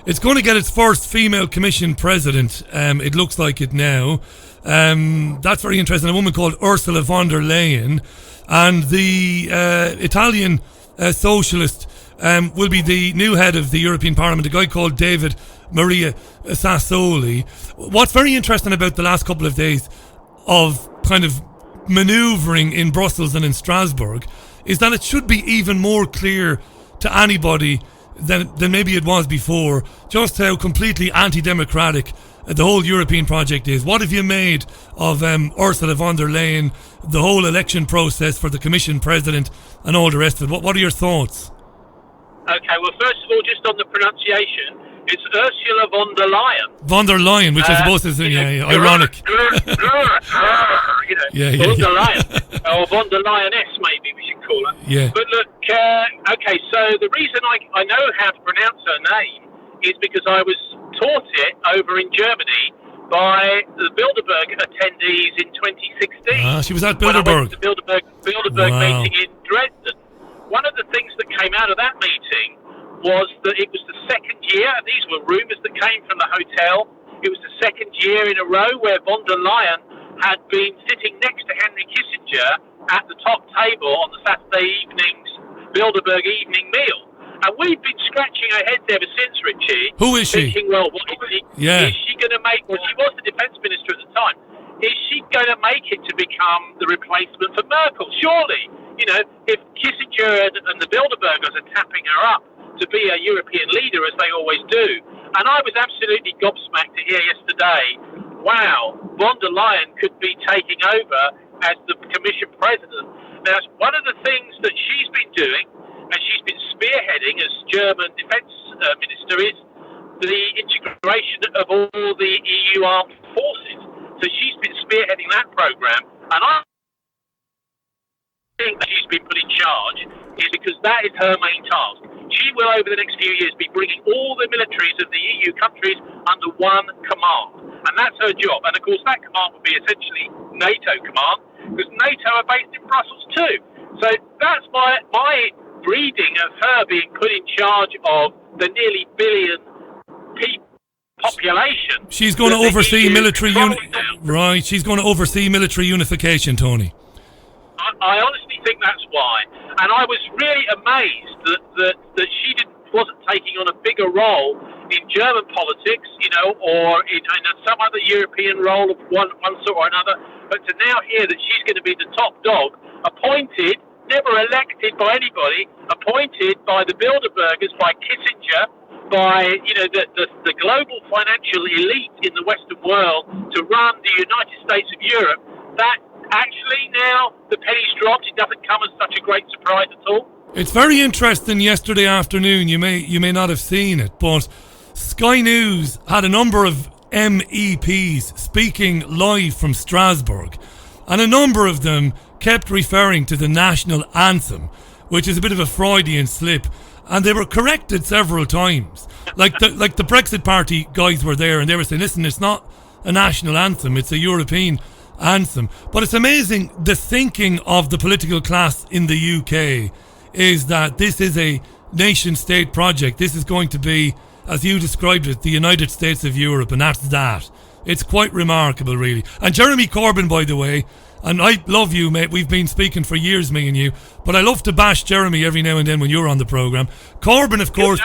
it's going to get its first female commission president. It looks like it now. That's very interesting. A woman called Ursula von der Leyen, and the Italian socialist will be the new head of the European Parliament, a guy called David Maria Sassoli. What's very interesting about the last couple of days of kind of manoeuvring in Brussels and in Strasbourg is that it should be even more clear to anybody than maybe it was before just how completely anti-democratic the whole European project is. What have you made of Ursula von der Leyen, the whole election process for the Commission President and all the rest of it? What are your thoughts? Okay, well, first of all, just on the pronunciation, it's Ursula von der Leyen. Von der Leyen, which I suppose is ironic. Von der Leyen. Or von der Lioness, maybe we should call her. Yeah. But look, okay, so the reason I know how to pronounce her name is because I was taught it over in Germany by the Bilderberg attendees in 2016. She was at Bilderberg. The Bilderberg meeting in Dresden. One of the things that came out of that meeting was that it was the second year, and these were rumours that came from the hotel, it was the second year in a row where von der Leyen had been sitting next to Henry Kissinger at the top table on the Saturday evening's Bilderberg evening meal. And we've been scratching our heads ever since, Richie. Who is she? Thinking, well, what is she going to make? Well, she was the defence minister at the time. Is she going to make it to become the replacement for Merkel? Surely, if Kissinger and the Bilderbergers are tapping her up to be a European leader, as they always do. And I was absolutely gobsmacked to hear yesterday, wow, von der Leyen could be taking over as the Commission President. Now, one of the things that she's been doing, and she's been spearheading as German Defence Minister, is the integration of all the EU armed forces. So she's been spearheading that programme, and I think that she's been put in charge is because that is her main task. She will, over the next few years, be bringing all the militaries of the EU countries under one command, and that's her job. And of course, that command will be essentially NATO command, because NATO are based in Brussels too. So that's my reading of her being put in charge of the nearly billion people population. She's going to oversee military right. She's going to oversee military unification, Tony. I honestly think that's why, and I was really amazed that she wasn't taking on a bigger role in German politics, or in some other European role of one sort or another. But to now hear that she's going to be the top dog, appointed, never elected by anybody, appointed by the Bilderbergers, by Kissinger, by the global financial elite in the Western world to run the United States of Europe, that actually now the penny's dropped. It doesn't come as such a great surprise at all. It's very interesting. Yesterday afternoon, you may not have seen it, but Sky News had a number of MEPs speaking live from Strasbourg, and a number of them kept referring to the national anthem, which is a bit of a Freudian slip, and they were corrected several times. Like the Brexit Party guys were there, and they were saying, listen, it's not a national anthem, it's a European anthem. But it's amazing, the thinking of the political class in the UK is that this is a nation-state project. This is going to be, as you described it, the United States of Europe, and that's that. It's quite remarkable, really. And Jeremy Corbyn, by the way, and I love you, mate. We've been speaking for years, me and you, but I love to bash Jeremy every now and then when you're on the programme. Corbyn, of course...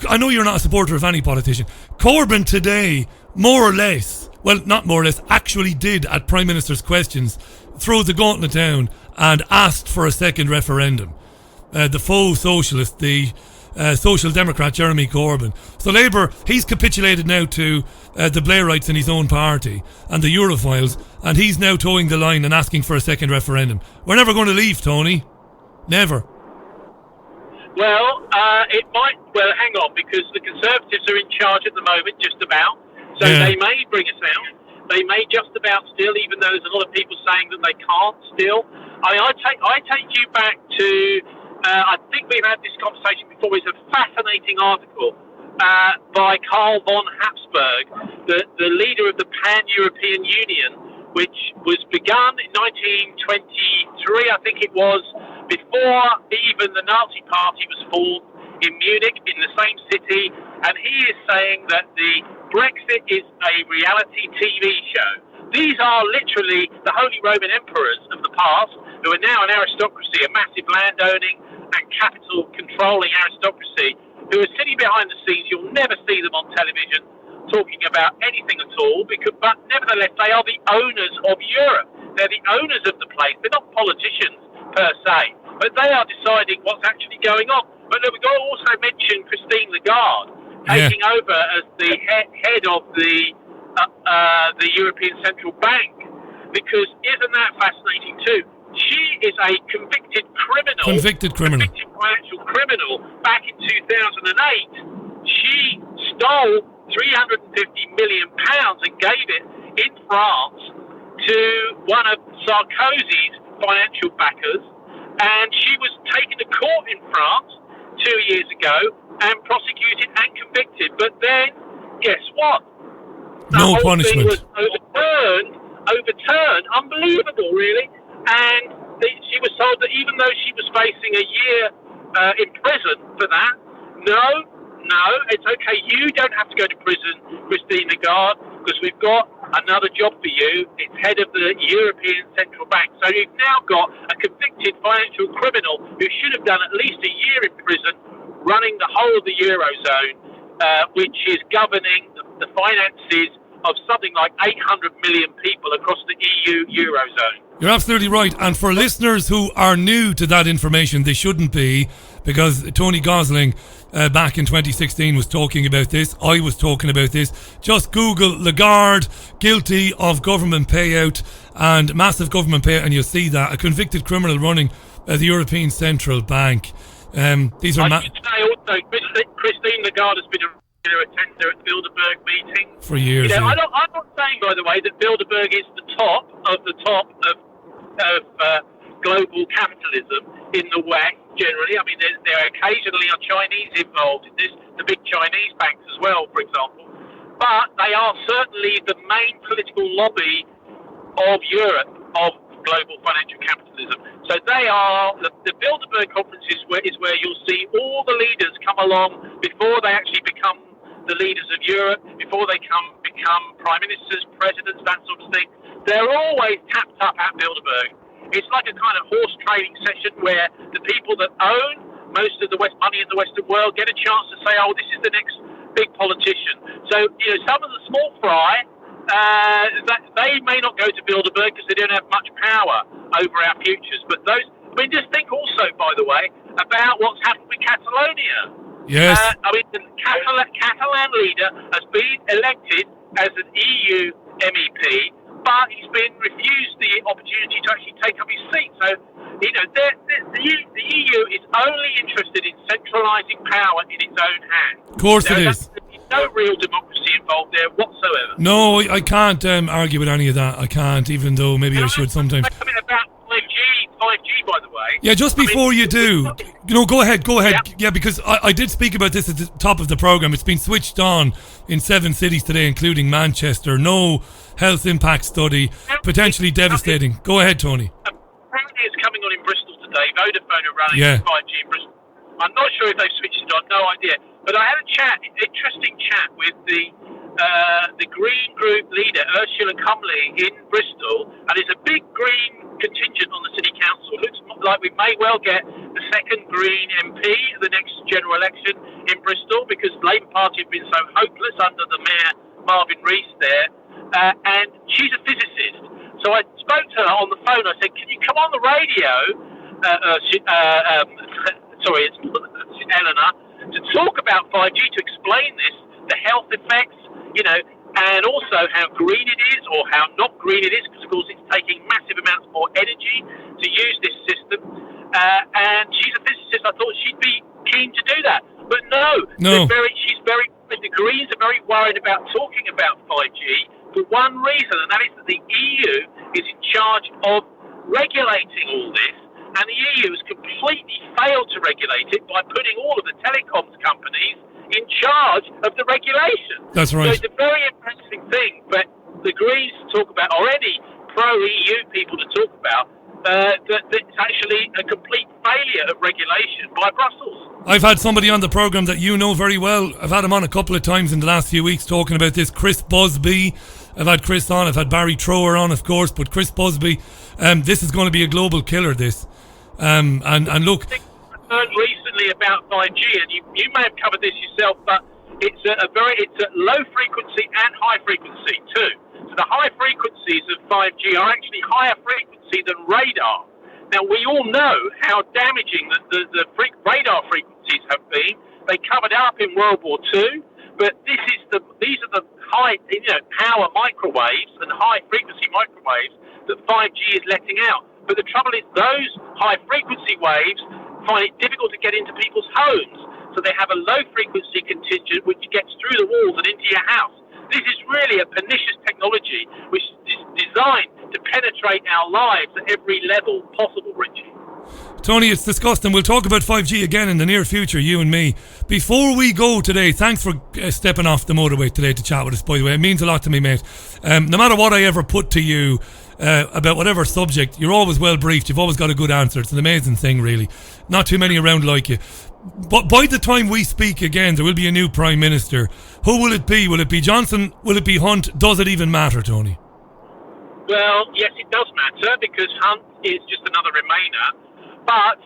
I know you're not a supporter of any politician. Corbyn today, more or less, well, not more or less, actually did, at Prime Minister's questions, throw the gauntlet down and asked for a second referendum. The faux socialist, the Social Democrat Jeremy Corbyn. So Labour, he's capitulated now to the Blairites in his own party and the Europhiles, and he's now towing the line and asking for a second referendum. We're never going to leave, Tony. Never. Well, it might. Well, hang on, because the Conservatives are in charge at the moment, just about. So they may bring us out. They may just about still, even though there's a lot of people saying that they can't still. I take you back to. I think we've had this conversation before. It's a fascinating article by Karl von Habsburg, the leader of the Pan-European Union, which was begun in 1923, I think it was, before even the Nazi Party was formed in Munich, in the same city, and he is saying that the Brexit is a reality TV show. These are literally the Holy Roman Emperors of the past, who are now an aristocracy, a massive landowning and capital controlling aristocracy, who are sitting behind the scenes. You'll never see them on television talking about anything at all, but nevertheless, they are the owners of Europe. They're the owners of the place. They're not politicians per se, but they are deciding what's actually going on. But we've got to also mention Christine Lagarde taking over as the head of the European Central Bank, because isn't that fascinating too? She is a convicted financial criminal. Back in 2008, she stole £350 million and gave it in France to one of Sarkozy's financial backers, and she was taken to court in France 2 years ago and prosecuted and convicted. But then, guess what? No punishment. The whole thing was overturned. Unbelievable, really. And she was told that even though she was facing a year in prison for that, no, it's okay. You don't have to go to prison, Christine Lagarde, because we've got another job for you. It's head of the European Central Bank. So you've now got a convicted financial criminal who should have done at least a year in prison, running the whole of the Eurozone, which is governing the finances of something like 800 million people across the EU Eurozone. You're absolutely right. And for listeners who are new to that information, they shouldn't be, because Tony Gosling back in 2016 was talking about this. I was talking about this. Just Google Lagarde guilty of government payout and massive government payout, and you'll see that. A convicted criminal running the European Central Bank. These are I should say also, Christine Lagarde has been a regular attender at Bilderberg meetings for years. You know, I'm not saying, by the way, that Bilderberg is the top of global capitalism in the West generally. I mean, there occasionally are Chinese involved in this, the big Chinese banks as well, for example. But they are certainly the main political lobby of Europe, of global financial capitalism. So they are, the Bilderberg conference is where you'll see all the leaders come along before they actually become the leaders of Europe, before they become prime ministers, presidents, that sort of thing. They're always tapped up at Bilderberg. It's like a kind of horse trading session where the people that own most of the money in the Western world get a chance to say, oh, this is the next big politician. So, some of the small fry, they may not go to Bilderberg because they don't have much power over our futures. But just think also, by the way, about what's happened with Catalonia. Yes. The Catalan leader has been elected as an EU MEP, but he's been refused the opportunity to actually take up his seat. So, the EU is only interested in centralising power in its own hands. Of course it is. There's no real democracy involved there whatsoever. No, I can't argue with any of that. I can't, even though maybe I should sometimes. Something about 5G, by the way. Yeah, just before you do, go ahead. Yeah, because I did speak about this at the top of the programme. It's been switched on in 7 cities today, including Manchester. No health impact study, potentially devastating. Go ahead, Tony. Apparently it's coming on in Bristol today. Vodafone are running 5G in Bristol. I'm not sure if they've switched it on, no idea. But I had an interesting chat with the Green Group leader, Ursula Cumley, in Bristol, and there's a big Green contingent on the City Council. It looks like we may well get the second Green MP at the next general election in Bristol, because the Labour Party have been so hopeless under the Mayor Marvin Rees there, and she's a physicist. So I spoke to her on the phone. I said, can you come on the radio, sorry, it's Eleanor, to talk about 5G, to explain this, the health effects, and also how green it is or how not green it is, because, of course, it's taking massive amounts more energy to use this system. And she's a physicist. I thought she'd be keen to do that. But no. The Greens are very worried about talking about 5G for one reason, and that is that the EU is in charge of regulating all this, and the EU has completely failed to regulate it by putting all of the telecoms companies in charge of the regulation. That's right. So it's a very embarrassing thing, but the Greens talk about, or any pro-EU people to talk about, that it's actually a complete failure of regulation by Brussels. I've had somebody on the programme that you know very well. I've had him on a couple of times in the last few weeks talking about this. Chris Busby. I've had Chris on. I've had Barry Trower on, of course. But Chris Busby, this is going to be a global killer, this. And look... I learned recently about 5G, and you may have covered this yourself, but it's a low frequency and high frequency too. So the high frequencies of 5G are actually higher frequency than radar. Now, we all know how damaging the radar frequencies have been. They covered up in World War II, but these are the high, power microwaves and high frequency microwaves that 5G is letting out. But the trouble is, those high frequency waves find it difficult to get into people's homes, so they have a low frequency contingent which gets through the walls and into your house. This is really a pernicious technology which is designed to penetrate our lives at every level possible, Richie. Tony, it's disgusting. We'll talk about 5G again in the near future, you and me. Before we go today, thanks for stepping off the motorway today to chat with us, by the way. It means a lot to me, mate. No matter what I ever put to you about whatever subject, you're always well briefed. You've always got a good answer. It's an amazing thing, really. Not too many around like you. But by the time we speak again, there will be a new Prime Minister. Who will it be? Will it be Johnson? Will it be Hunt? Does it even matter, Tony? Well, yes, it does matter, because Hunt is just another Remainer. But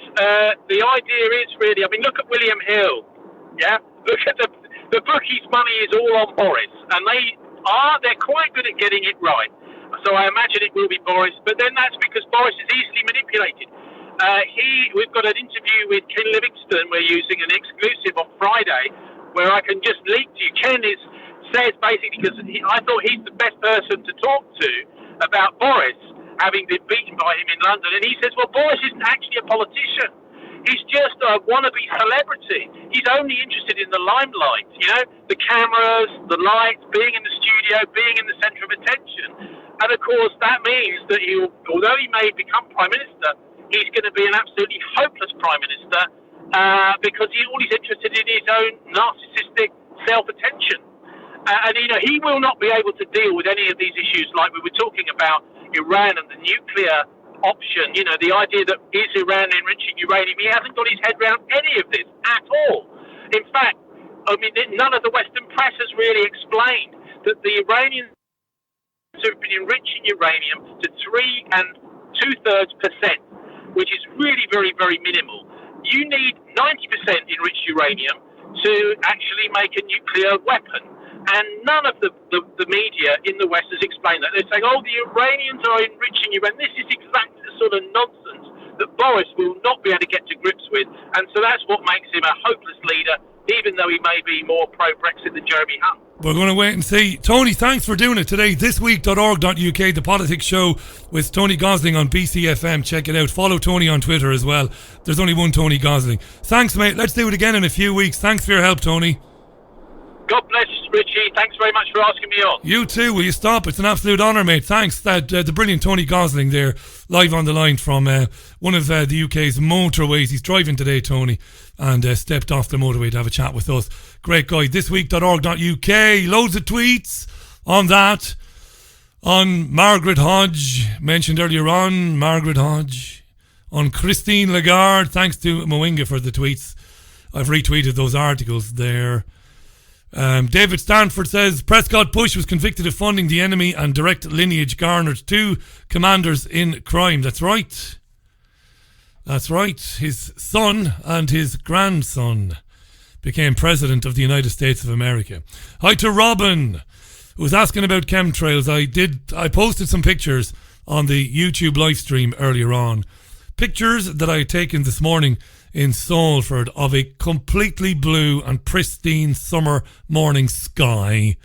the idea is really, look at William Hill. Yeah? Look at the bookies' money is all on Boris. And they're quite good at getting it right. So I imagine it will be Boris. But then that's because Boris is easily manipulated. We've got an interview with Ken Livingstone. We're using an exclusive on Friday, where I can just leak to you. Ken says basically, because I thought he's the best person to talk to about Boris having been beaten by him in London, and he says, well, Boris isn't actually a politician. He's just a wannabe celebrity. He's only interested in the limelight, the cameras, the lights, being in the studio, being in the centre of attention. And of course, that means that although he may become Prime Minister, he's going to be an absolutely hopeless Prime Minister, because all he's interested in is his own narcissistic self-attention. And he will not be able to deal with any of these issues, like we were talking about Iran and the nuclear option, the idea that is Iran enriching uranium. He hasn't got his head around any of this at all. In fact, none of the Western press has really explained that the Iranians have been enriching uranium to 3 2/3%, which is really very, very minimal. You need 90% enriched uranium to actually make a nuclear weapon. And none of the media in the West has explained that. They're saying, the Iranians are enriching uranium. This is exactly the sort of nonsense that Boris will not be able to get to grips with. And so that's what makes him a hopeless leader, even though he may be more pro-Brexit than Jeremy Hunt. We're going to wait and see. Tony, thanks for doing it today. Thisweek.org.uk, the politics show with Tony Gosling on BCfm. Check it out. Follow Tony on Twitter as well. There's only one Tony Gosling. Thanks, mate. Let's do it again in a few weeks. Thanks for your help, Tony. God bless, Richie. Thanks very much for asking me on. You too. Will you stop? It's an absolute honour, mate. Thanks. The brilliant Tony Gosling there, live on the line from one of the UK's motorways. He's driving today, Tony, and stepped off the motorway to have a chat with us. Great guy. Thisweek.org.uk. Loads of tweets on that. On Margaret Hodge, mentioned earlier on. Margaret Hodge. On Christine Lagarde. Thanks to Moinga for the tweets. I've retweeted those articles there. David Stanford says Prescott Bush was convicted of funding the enemy and direct lineage garnered 2 commanders in crime. That's right. That's right. His son and his grandson became president of the United States of America. Hi to Robin, who was asking about chemtrails. I posted some pictures on the YouTube live stream earlier on. Pictures that I had taken this morning in Salford of a completely blue and pristine summer morning sky,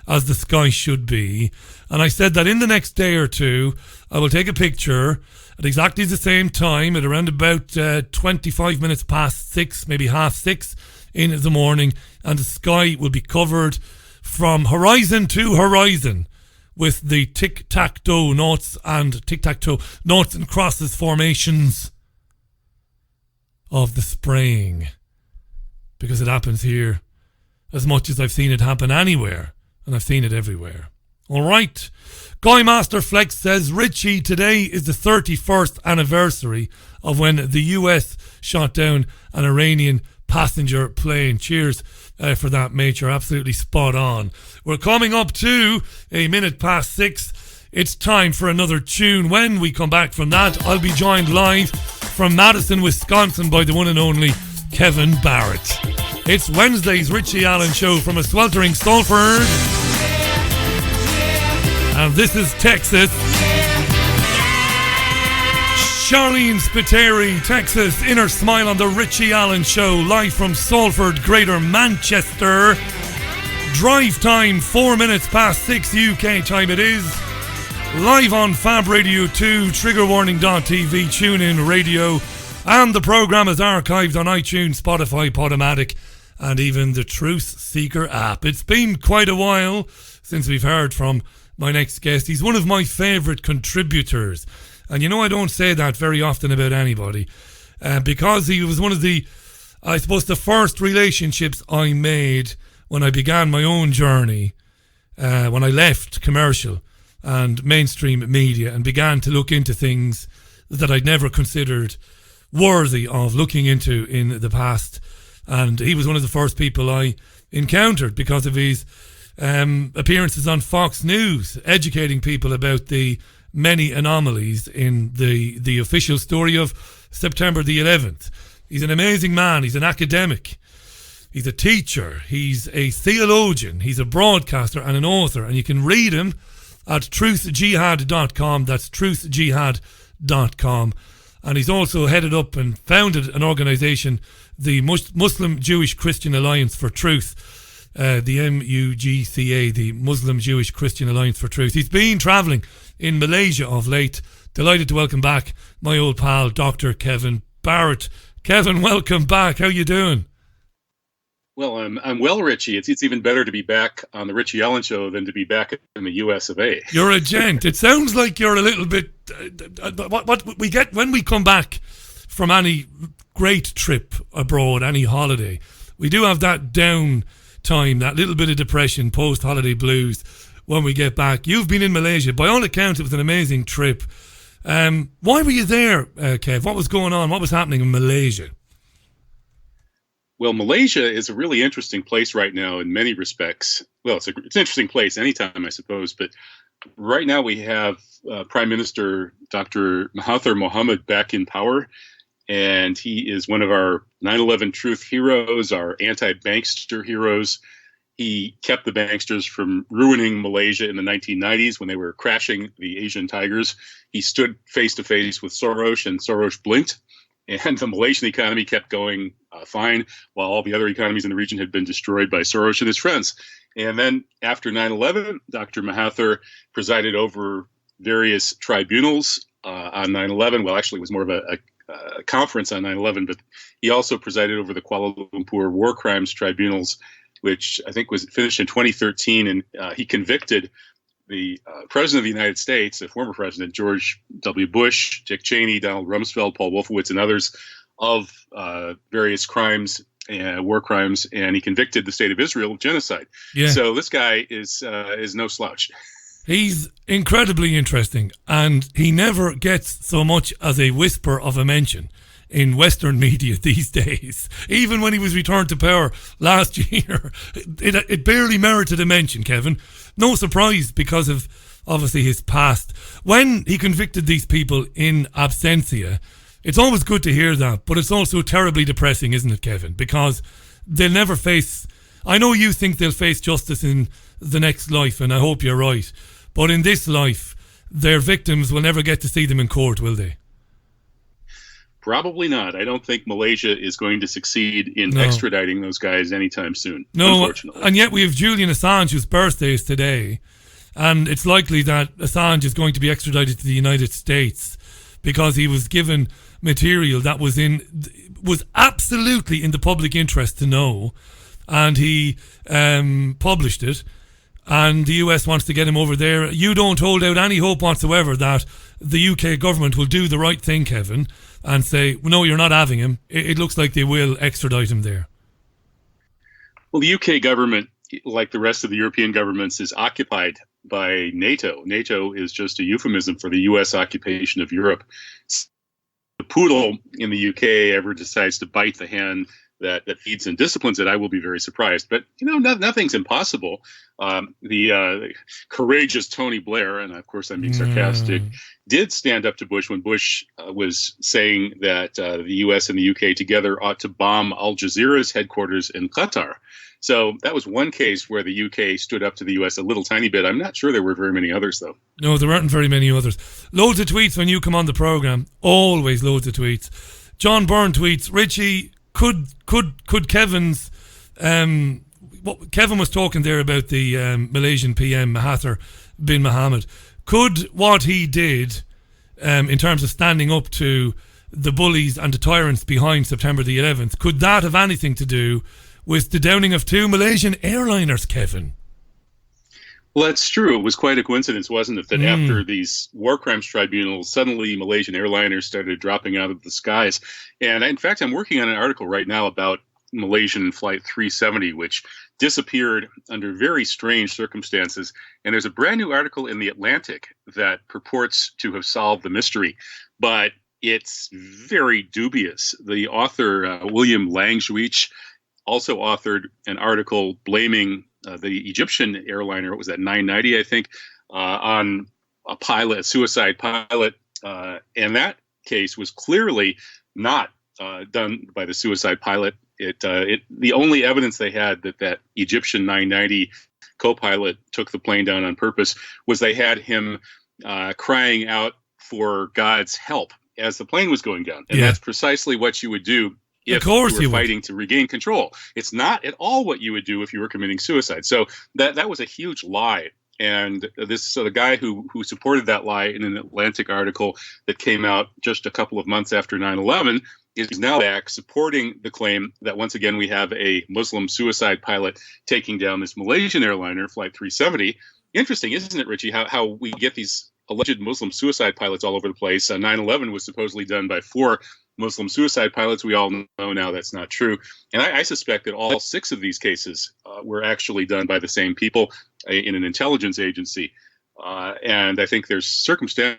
as the sky should be. And I said that in the next day or two, I will take a picture at exactly the same time, at around about 25 minutes past 6, maybe 5:30 in the morning, and the sky will be covered from horizon to horizon with the tic-tac-toe noughts and crosses formations of the spraying, because it happens here as much as I've seen it happen anywhere, and I've seen it everywhere. All right. Guy Master Flex says, Richie, today is the 31st anniversary of when the US shot down an Iranian passenger plane. Cheers for that, mate. You're absolutely spot on. We're coming up to a minute past 6. It's time for another tune. When we come back from that, I'll be joined live from Madison, Wisconsin by the one and only Kevin Barrett. It's Wednesday's Richie Allen Show from a sweltering Salford. And this is Texas. Charlene Spiteri, Texas, Inner Smile on the Richie Allen Show, live from Salford, Greater Manchester. Drive time, 4 minutes past 6 UK time it is. Live on Fab Radio 2, triggerwarning.tv, TuneIn Radio, and the programme is archived on iTunes, Spotify, Podomatic, and even the Truth Seeker app. It's been quite a while since we've heard from my next guest. He's one of my favourite contributors. And you know, I don't say that very often about anybody, because he was one of the, I suppose, the first relationships I made when I began my own journey, when I left commercial and mainstream media and began to look into things that I'd never considered worthy of looking into in the past. And he was one of the first people I encountered because of his appearances on Fox News, educating people about the many anomalies in the official story of September the 11th. He's an amazing man. He's an academic. He's a teacher. He's a theologian. He's a broadcaster and an author. And you can read him at truthjihad.com. That's truthjihad.com. And he's also headed up and founded an organisation, the Muslim Jewish Christian Alliance for Truth, the MUGCA, the Muslim Jewish Christian Alliance for Truth. He's been travelling in Malaysia of late. Delighted to welcome back my old pal, Dr. Kevin Barrett. Kevin, welcome back. How you doing? Well, I'm well, Richie. It's even better to be back on the Richie Allen Show than to be back in the US of A. You're a gent. It sounds like you're a little bit... what we get when we come back from any great trip abroad, any holiday, we do have that down time, that little bit of depression, post-holiday blues when we get back. You've been in Malaysia. By all accounts, it was an amazing trip. Why were you there, Kev? What was going on? What was happening in Malaysia? Well, Malaysia is a really interesting place right now in many respects. Well, it's an interesting place anytime, I suppose. But right now we have Prime Minister Dr. Mahathir Mohamad back in power. And he is one of our 9/11 truth heroes, our anti-bankster heroes. He kept the banksters from ruining Malaysia in the 1990s when they were crashing the Asian tigers. He stood face to face with Soros, and Soros blinked. And the Malaysian economy kept going fine, while all the other economies in the region had been destroyed by Soros and his friends. And then after 9/11, Dr. Mahathir presided over various tribunals on 9/11. Well, actually, it was more of a conference on 9/11, but he also presided over the Kuala Lumpur War Crimes Tribunals, which I think was finished in 2013. And he convicted the President of the United States, the former President, George W. Bush, Dick Cheney, Donald Rumsfeld, Paul Wolfowitz, and others of various crimes, war crimes, and he convicted the State of Israel of genocide. Yeah. So this guy is no slouch. He's incredibly interesting, and he never gets so much as a whisper of a mention in Western media these days. Even when he was returned to power last year, it barely merited a mention, Kevin. No surprise because of, obviously, his past. When he convicted these people in absentia, it's always good to hear that, but it's also terribly depressing, isn't it, Kevin? Because they'll never face... I know you think they'll face justice in the next life, and I hope you're right. But in this life, their victims will never get to see them in court, will they? Probably not. I don't think Malaysia is going to succeed in extraditing those guys anytime soon, unfortunately. And yet we have Julian Assange, whose birthday is today, and it's likely that Assange is going to be extradited to the United States because he was given material that was absolutely in the public interest to know, and he published it. And the US wants to get him over there. You don't hold out any hope whatsoever that the UK government will do the right thing, Kevin, and say, no, you're not having him. It looks like they will extradite him there. Well, the UK government, like the rest of the European governments, is occupied by NATO. NATO is just a euphemism for the US occupation of Europe. The poodle in the UK ever decides to bite the hand that feeds and disciplines it, I will be very surprised. But, nothing's impossible. The courageous Tony Blair, and of course I'm being sarcastic, did stand up to Bush when Bush was saying that the US and the UK together ought to bomb Al Jazeera's headquarters in Qatar. So that was one case where the UK stood up to the US a little tiny bit. I'm not sure there were very many others, though. No, there aren't very many others. Loads of tweets when you come on the programme. Always loads of tweets. John Byrne tweets, Richie, could Kevin's Kevin was talking there about the Malaysian PM Mahathir bin Mohamad. Could what he did in terms of standing up to the bullies and the tyrants behind September the 11th, could that have anything to do with the downing of 2 Malaysian airliners, Kevin? Well, that's true. It was quite a coincidence, wasn't it, that after these war crimes tribunals, suddenly Malaysian airliners started dropping out of the skies. And in fact, I'm working on an article right now about Malaysian Flight 370, which disappeared under very strange circumstances. And there's a brand new article in The Atlantic that purports to have solved the mystery, but it's very dubious. The author, William Langjuich, also authored an article blaming the Egyptian airliner, what was that, 990, I think, on a suicide pilot. And that case was clearly not done by the suicide pilot. The only evidence they had that Egyptian 990 co-pilot took the plane down on purpose was they had him crying out for God's help as the plane was going down. And that's precisely what you would do if you were fighting to regain control. It's not at all what you would do if you were committing suicide. So that was a huge lie. And the guy who supported that lie in an Atlantic article that came out just a couple of months after 9/11 is now back supporting the claim that once again we have a Muslim suicide pilot taking down this Malaysian airliner, Flight 370. Interesting, isn't it, Richie, how we get these alleged Muslim suicide pilots all over the place. 9/11 was supposedly done by 4 Muslim suicide pilots. We all know now that's not true. And I suspect that all 6 of these cases were actually done by the same people in an intelligence agency. And I think there's circumstance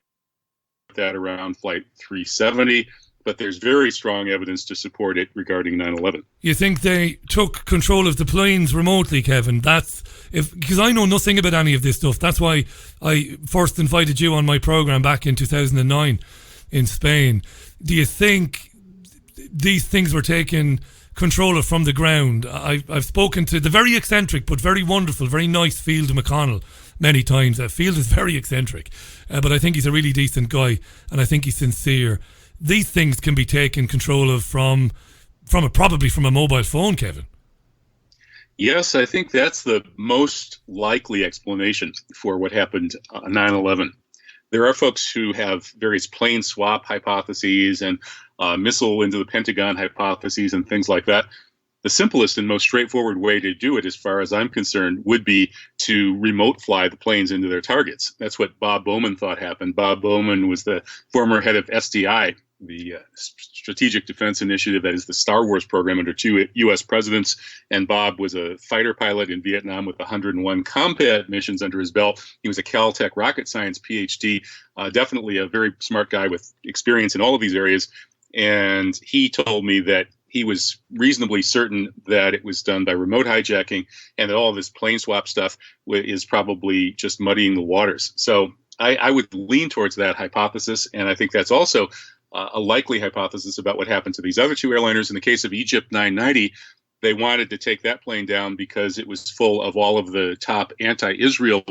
that around Flight 370, but there's very strong evidence to support it regarding 9/11. You think they took control of the planes remotely, Kevin? Because I know nothing about any of this stuff. That's why I first invited you on my program back in 2009 in Spain. Do you think these things were taken control of from the ground? I've spoken to the very eccentric but very wonderful, very nice Field McConnell many times. Field is very eccentric, but I think he's a really decent guy, and I think he's sincere. These things can be taken control of probably from a mobile phone, Kevin. Yes, I think that's the most likely explanation for what happened on 9/11. There are folks who have various plane swap hypotheses and missile into the Pentagon hypotheses and things like that. The simplest and most straightforward way to do it, as far as I'm concerned, would be to remote fly the planes into their targets. That's what Bob Bowman thought happened. Bob Bowman was the former head of SDI, the Strategic Defense Initiative, that is the Star Wars program under 2 U.S. presidents. And Bob was a fighter pilot in Vietnam with 101 combat missions under his belt. He was a Caltech rocket science PhD, definitely a very smart guy with experience in all of these areas. And he told me that he was reasonably certain that it was done by remote hijacking and that all of this plane swap stuff is probably just muddying the waters. So I would lean towards that hypothesis. And I think that's also a likely hypothesis about what happened to these other 2 airliners. In the case of Egypt 990, they wanted to take that plane down because it was full of all of the top anti-Israel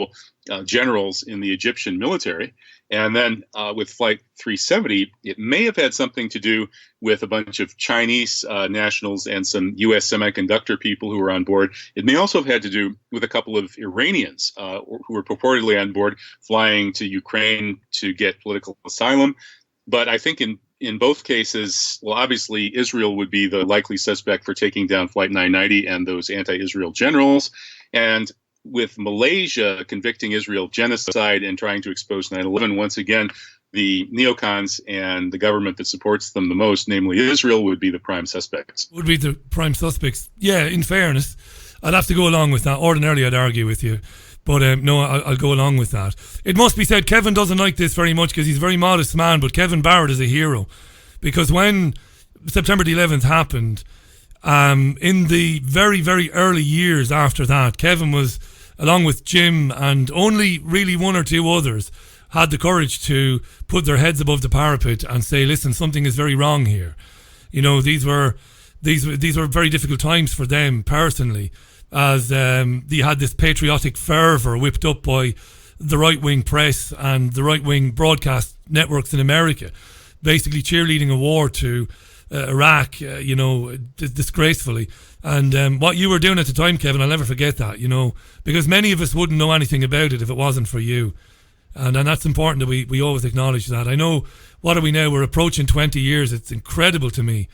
generals in the Egyptian military. And then with Flight 370, it may have had something to do with a bunch of Chinese nationals and some U.S. semiconductor people who were on board. It may also have had to do with a couple of Iranians who were purportedly on board flying to Ukraine to get political asylum. But I think in both cases, well, obviously, Israel would be the likely suspect for taking down Flight 990 and those anti-Israel generals. And with Malaysia convicting Israel of genocide and trying to expose 9/11, once again, the neocons and the government that supports them the most, namely Israel, would be the prime suspects. Would be the prime suspects. Yeah, in fairness, I'd have to go along with that. Ordinarily, I'd argue with you. But no, I'll go along with that. It must be said, Kevin doesn't like this very much because he's a very modest man, but Kevin Barrett is a hero. Because when September the 11th happened, in the very, very early years after that, Kevin was, along with Jim and only really one or two others, had the courage to put their heads above the parapet and say, listen, something is very wrong here. You know, these were very difficult times for them personally, as they had this patriotic fervour whipped up by the right-wing press and the right-wing broadcast networks in America, basically cheerleading a war to Iraq, disgracefully. And what you were doing at the time, Kevin, I'll never forget that, because many of us wouldn't know anything about it if it wasn't for you. And that's important that we always acknowledge that. I know, what are we now? We're approaching 20 years. It's incredible to me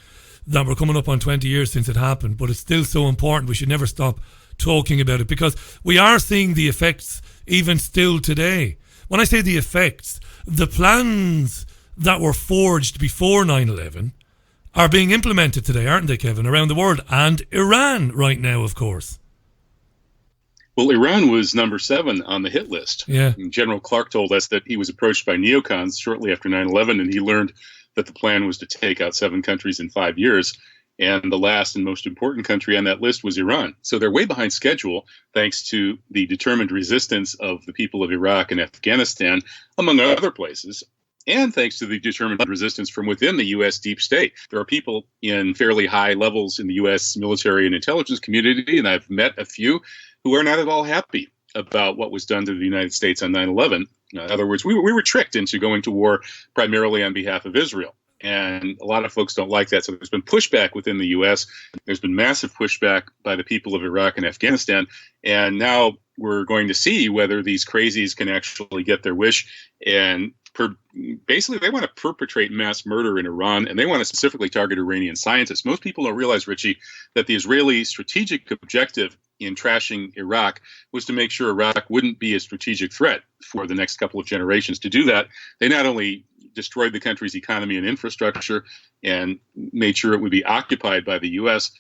that we're coming up on 20 years since it happened, but it's still so important. We should never stop talking about it because we are seeing the effects even still today. When I say the effects, the plans that were forged before 9/11 are being implemented today, aren't they, Kevin, around the world, and Iran right now, of course. Well, Iran was number 7 on the hit list. Yeah. General Clark told us that he was approached by neocons shortly after 9/11, and he learned that the plan was to take out 7 countries in 5 years. And the last and most important country on that list was Iran. So they're way behind schedule, thanks to the determined resistance of the people of Iraq and Afghanistan, among other places, and thanks to the determined resistance from within the U.S. deep state. There are people in fairly high levels in the U.S. military and intelligence community, and I've met a few who are not at all happy about what was done to the United States on 9/11. In other words, we were tricked into going to war primarily on behalf of Israel. And a lot of folks don't like that. So there's been pushback within the U.S. There's been massive pushback by the people of Iraq and Afghanistan. And now we're going to see whether these crazies can actually get their wish. And basically, they want to perpetrate mass murder in Iran, and they want to specifically target Iranian scientists. Most people don't realize, Richie, that the Israeli strategic objective in trashing Iraq was to make sure Iraq wouldn't be a strategic threat for the next couple of generations. To do that, they not only destroyed the country's economy and infrastructure and made sure it would be occupied by the U.S.,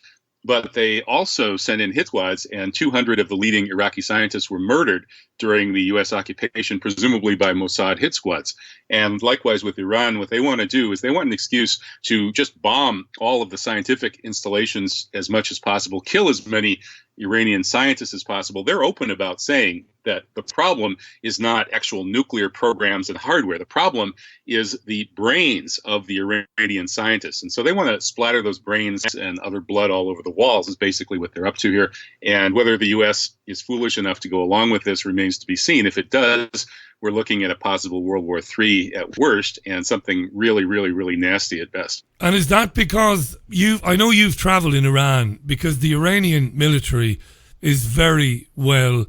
but they also sent in hit squads, and 200 of the leading Iraqi scientists were murdered during the U.S. occupation, presumably by Mossad hit squads. And likewise with Iran, what they want to do is they want an excuse to just bomb all of the scientific installations as much as possible, kill as many Iranian scientists as possible. They're open about saying that the problem is not actual nuclear programs and hardware. The problem is the brains of the Iranian scientists. And so they want to splatter those brains and other blood all over the walls is basically what they're up to here. And whether the U.S. is foolish enough to go along with this remains to be seen. If it does, we're looking at a possible World War III at worst and something really, really, really nasty at best. And is that because I know you've traveled in Iran, because the Iranian military is very well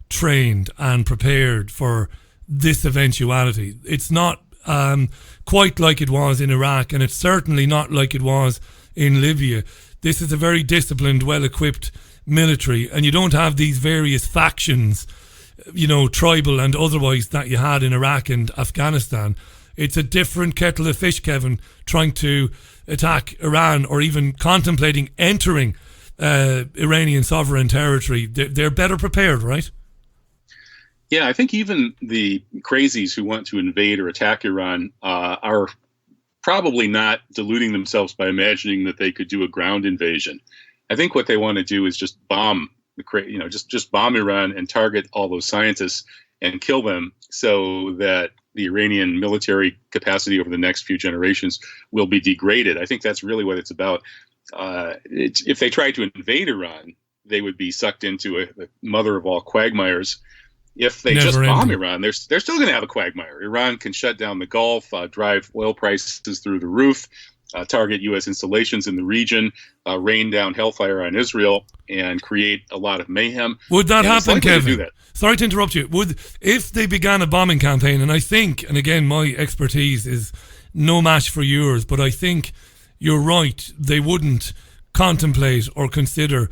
trained and prepared for this eventuality. It's not quite like it was in Iraq, and it's certainly not like it was in Libya. This is a very disciplined, well-equipped military, and you don't have these various factions, tribal and otherwise, that you had in Iraq and Afghanistan. It's a different kettle of fish, Kevin, trying to attack Iran or even contemplating entering Iranian sovereign territory. They're better prepared, right? Yeah, I think even the crazies who want to invade or attack Iran are probably not deluding themselves by imagining that they could do a ground invasion. I think what they want to do is just bomb just bomb Iran and target all those scientists and kill them so that the Iranian military capacity over the next few generations will be degraded. I think that's really what it's about. If they tried to invade Iran, they would be sucked into the mother of all quagmires. If they just bomb Iran, they're still going to have a quagmire. Iran can shut down the Gulf, drive oil prices through the roof, target U.S. installations in the region, rain down hellfire on Israel, and create a lot of mayhem. Would that happen, Kevin? Sorry to interrupt you. If they began a bombing campaign, and I think, and again, my expertise is no match for yours, but I think you're right, they wouldn't contemplate or consider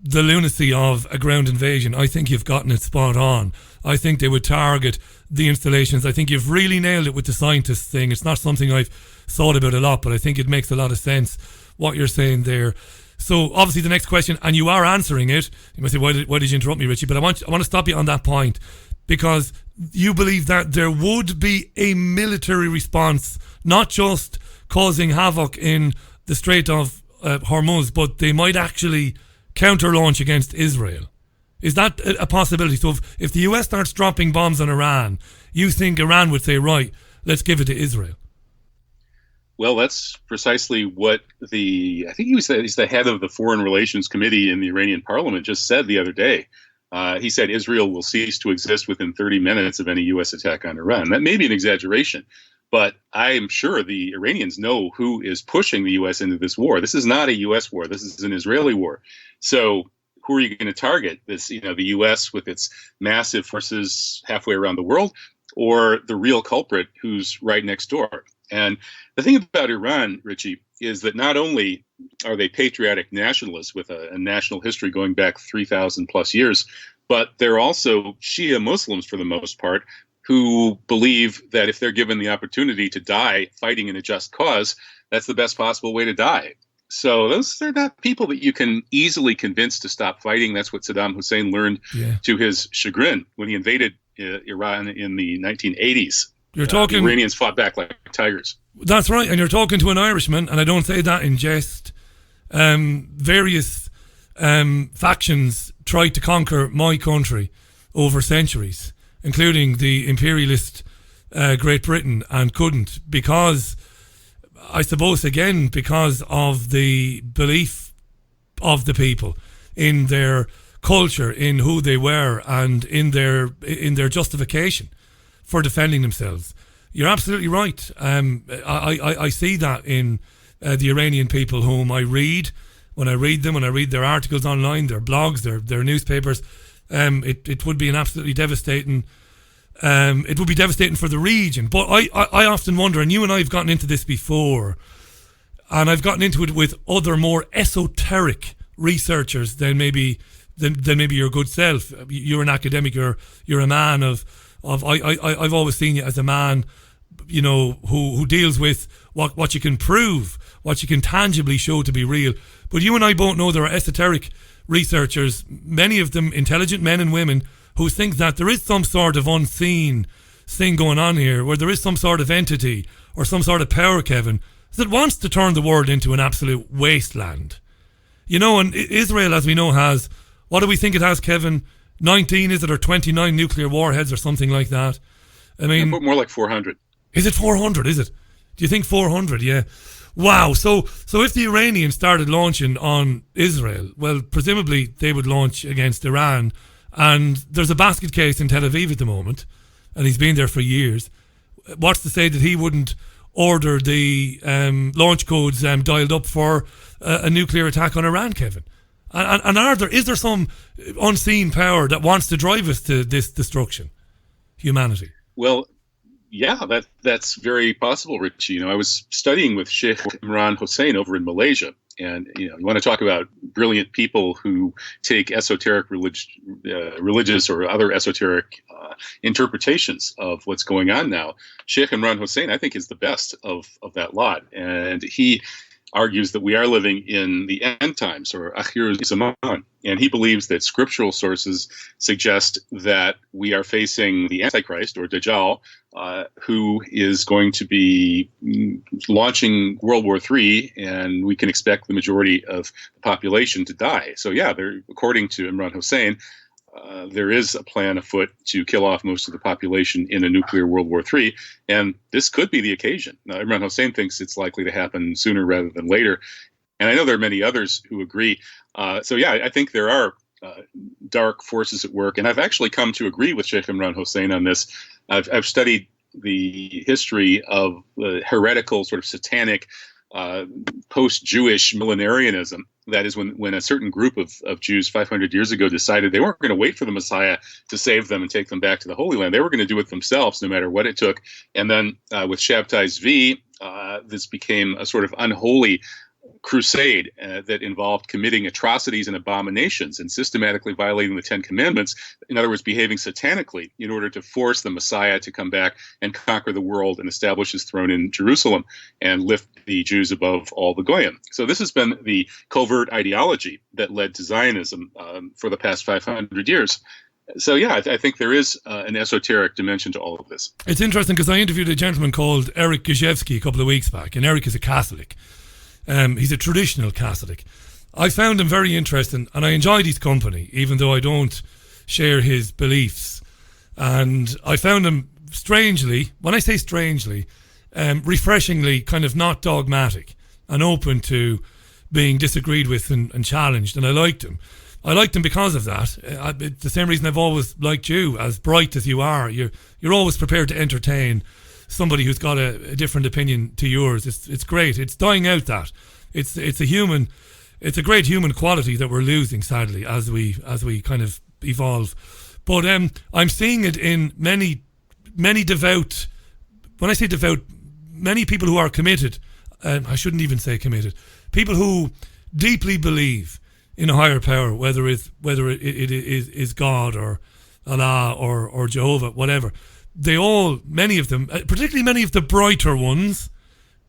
the lunacy of a ground invasion. I think you've gotten it spot on. I think they would target the installations. I think you've really nailed it with the scientist thing. It's not something I've thought about a lot, but I think it makes a lot of sense what you're saying there. So obviously the next question, and you are answering it. You might say, why did you interrupt me, Richie? But I want to stop you on that point, because you believe that there would be a military response, not just causing havoc in the Strait of Hormuz, but they might actually counter-launch against Israel. Is that a possibility? So if the US starts dropping bombs on Iran, you think Iran would say, right, let's give it to Israel? Well, that's precisely what I think he's the head of the Foreign Relations Committee in the Iranian parliament just said the other day. He said Israel will cease to exist within 30 minutes of any U.S. attack on Iran. That may be an exaggeration, but I am sure the Iranians know who is pushing the U.S. into this war. This is not a U.S. war. This is an Israeli war. So who are you going to target? The U.S. with its massive forces halfway around the world, or the real culprit who's right next door? And the thing about Iran, Richie, is that not only are they patriotic nationalists with a national history going back 3,000 plus years, but they're also Shia Muslims for the most part, who believe that if they're given the opportunity to die fighting in a just cause, that's the best possible way to die. So they're not people that you can easily convince to stop fighting. That's what Saddam Hussein learned to his chagrin when he invaded Iran in the 1980s. You're talking, the Iranians fought back like tigers. That's right, and you're talking to an Irishman, and I don't say that in jest. Various factions tried to conquer my country over centuries, including the imperialist Great Britain, and couldn't, because, I suppose, again, because of the belief of the people in their culture, in who they were, and in their justification for defending themselves. You're absolutely right. I see that in the Iranian people whom I read. When I read them, when I read their articles online, their blogs, their newspapers, it would be an absolutely devastating. It would be devastating for the region. But I often wonder, and you and I have gotten into this before, and I've gotten into it with other more esoteric researchers than maybe your good self. You're an academic. You're a man of I've always seen you as a man, who deals with what you can prove, what you can tangibly show to be real. But you and I both know there are esoteric researchers, many of them intelligent men and women, who think that there is some sort of unseen thing going on here, where there is some sort of entity or some sort of power, Kevin, that wants to turn the world into an absolute wasteland. And Israel, as we know, has, what do we think it has, Kevin? 19, is it, or 29 nuclear warheads or something like that? I mean, more like 400. Is it 400? Is it? Do you think 400? Yeah. Wow. So if the Iranians started launching on Israel, well, presumably they would launch against Iran. And there's a basket case in Tel Aviv at the moment, and he's been there for years. What's to say that he wouldn't order the launch codes dialed up for a nuclear attack on Iran, Kevin? And is there some unseen power that wants to drive us to this destruction, humanity? Well, yeah, that's very possible, Richie. I was studying with Sheikh Imran Hossein over in Malaysia, and you want to talk about brilliant people who take esoteric religious or other esoteric interpretations of what's going on now. Sheikh Imran Hossein, I think, is the best of that lot, and he argues that we are living in the end times, or Akhir Zaman, and he believes that scriptural sources suggest that we are facing the Antichrist, or Dajjal, who is going to be launching World War III, and we can expect the majority of the population to die. So yeah, according to Imran Hossein, there is a plan afoot to kill off most of the population in a nuclear World War III, and this could be the occasion. Now, Imran Hossein thinks it's likely to happen sooner rather than later, And I know there are many others who agree. So yeah, I think there are dark forces at work. And I've actually come to agree with Sheikh Imran Hossein on this. I've studied the history of the heretical, sort of satanic, post-Jewish millenarianism. That is when a certain group of Jews 500 years ago decided they weren't going to wait for the Messiah to save them and take them back to the Holy Land. They were going to do it themselves, no matter what it took. And then with Shabtai Zvi, this became a sort of unholy crusade that involved committing atrocities and abominations and systematically violating the Ten Commandments. In other words, behaving satanically in order to force the Messiah to come back and conquer the world and establish his throne in Jerusalem and lift the Jews above all the Goyim. So this has been the covert ideology that led to Zionism for the past 500 years. So yeah, I think there is an esoteric dimension to all of this. It's interesting because I interviewed a gentleman called Eric Gajewski a couple of weeks back, and Eric is a Catholic. He's a traditional Catholic. I found him very interesting, and I enjoyed his company, even though I don't share his beliefs. And I found him strangely, when I say strangely, refreshingly kind of not dogmatic and open to being disagreed with and challenged. And I liked him. I liked him because of that. It's the same reason I've always liked you. As bright as you are, you're always prepared to entertain somebody who's got a different opinion to yours. It's great. It's dying out. That it's a great human quality that we're losing, sadly, as we kind of evolve. But I'm seeing it in many devout. When I say devout, many people who are committed. I shouldn't even say committed. People who deeply believe in a higher power, whether it is God or Allah or Jehovah, whatever. Many of them, particularly many of the brighter ones,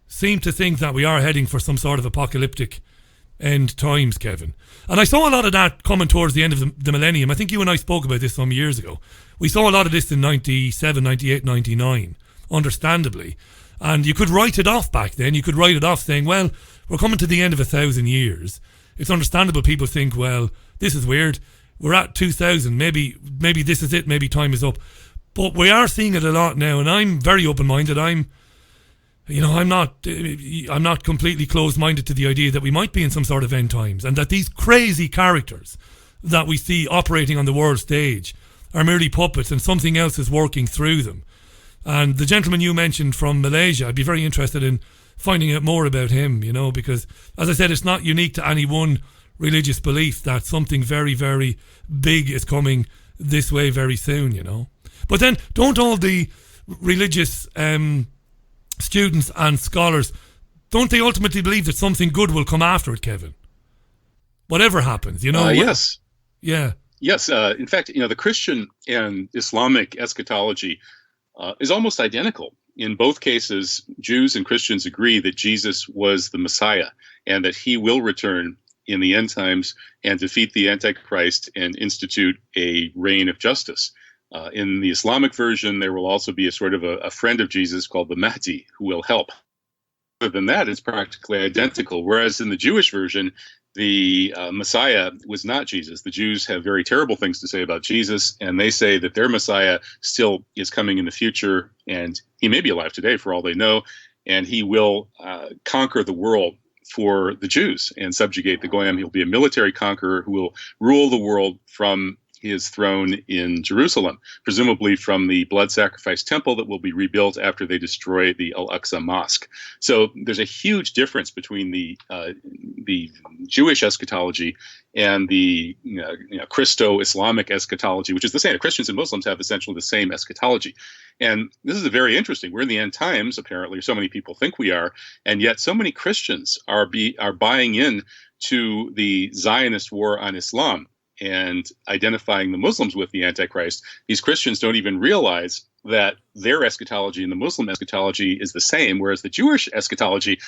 seem to think that we are heading for some sort of apocalyptic end times, Kevin. And I saw a lot of that coming towards the end of the millennium. I think you and I spoke about this some years ago. We saw a lot of this in 97, 98, 99, understandably. And you could write it off back then. You could write it off saying, well, we're coming to the end of 1,000 years. It's understandable people think, well, this is weird. We're at 2000. Maybe this is it. Maybe time is up. But we are seeing it a lot now, and I'm very open-minded. I'm not completely closed-minded to the idea that we might be in some sort of end times, and that these crazy characters that we see operating on the world stage are merely puppets, and something else is working through them. And the gentleman you mentioned from Malaysia, I'd be very interested in finding out more about him, because, as I said, it's not unique to any one religious belief that something very, very big is coming this way very soon, But then, don't all the religious students and scholars, don't they ultimately believe that something good will come after it, Kevin? Whatever happens, Yes. Yeah. Yes. In fact, the Christian and Islamic eschatology is almost identical. In both cases, Jews and Christians agree that Jesus was the Messiah and that he will return in the end times and defeat the Antichrist and institute a reign of justice. In the Islamic version, there will also be a sort of a friend of Jesus called the Mahdi who will help. Other than that, it's practically identical. Whereas in the Jewish version, the Messiah was not Jesus. The Jews have very terrible things to say about Jesus, and they say that their Messiah still is coming in the future, and he may be alive today for all they know, and he will conquer the world for the Jews and subjugate the Goyim. He'll be a military conqueror who will rule the world from his throne in Jerusalem, presumably from the blood sacrifice temple that will be rebuilt after they destroy the Al-Aqsa Mosque. So there's a huge difference between the Jewish eschatology and the Christo-Islamic eschatology, which is the same. Christians and Muslims have essentially the same eschatology. And this is very interesting. We're in the end times, apparently, so many people think we are, and yet so many Christians are buying in to the Zionist war on Islam and identifying the Muslims with the Antichrist. These Christians don't even realize that their eschatology and the Muslim eschatology is the same, whereas the Jewish eschatology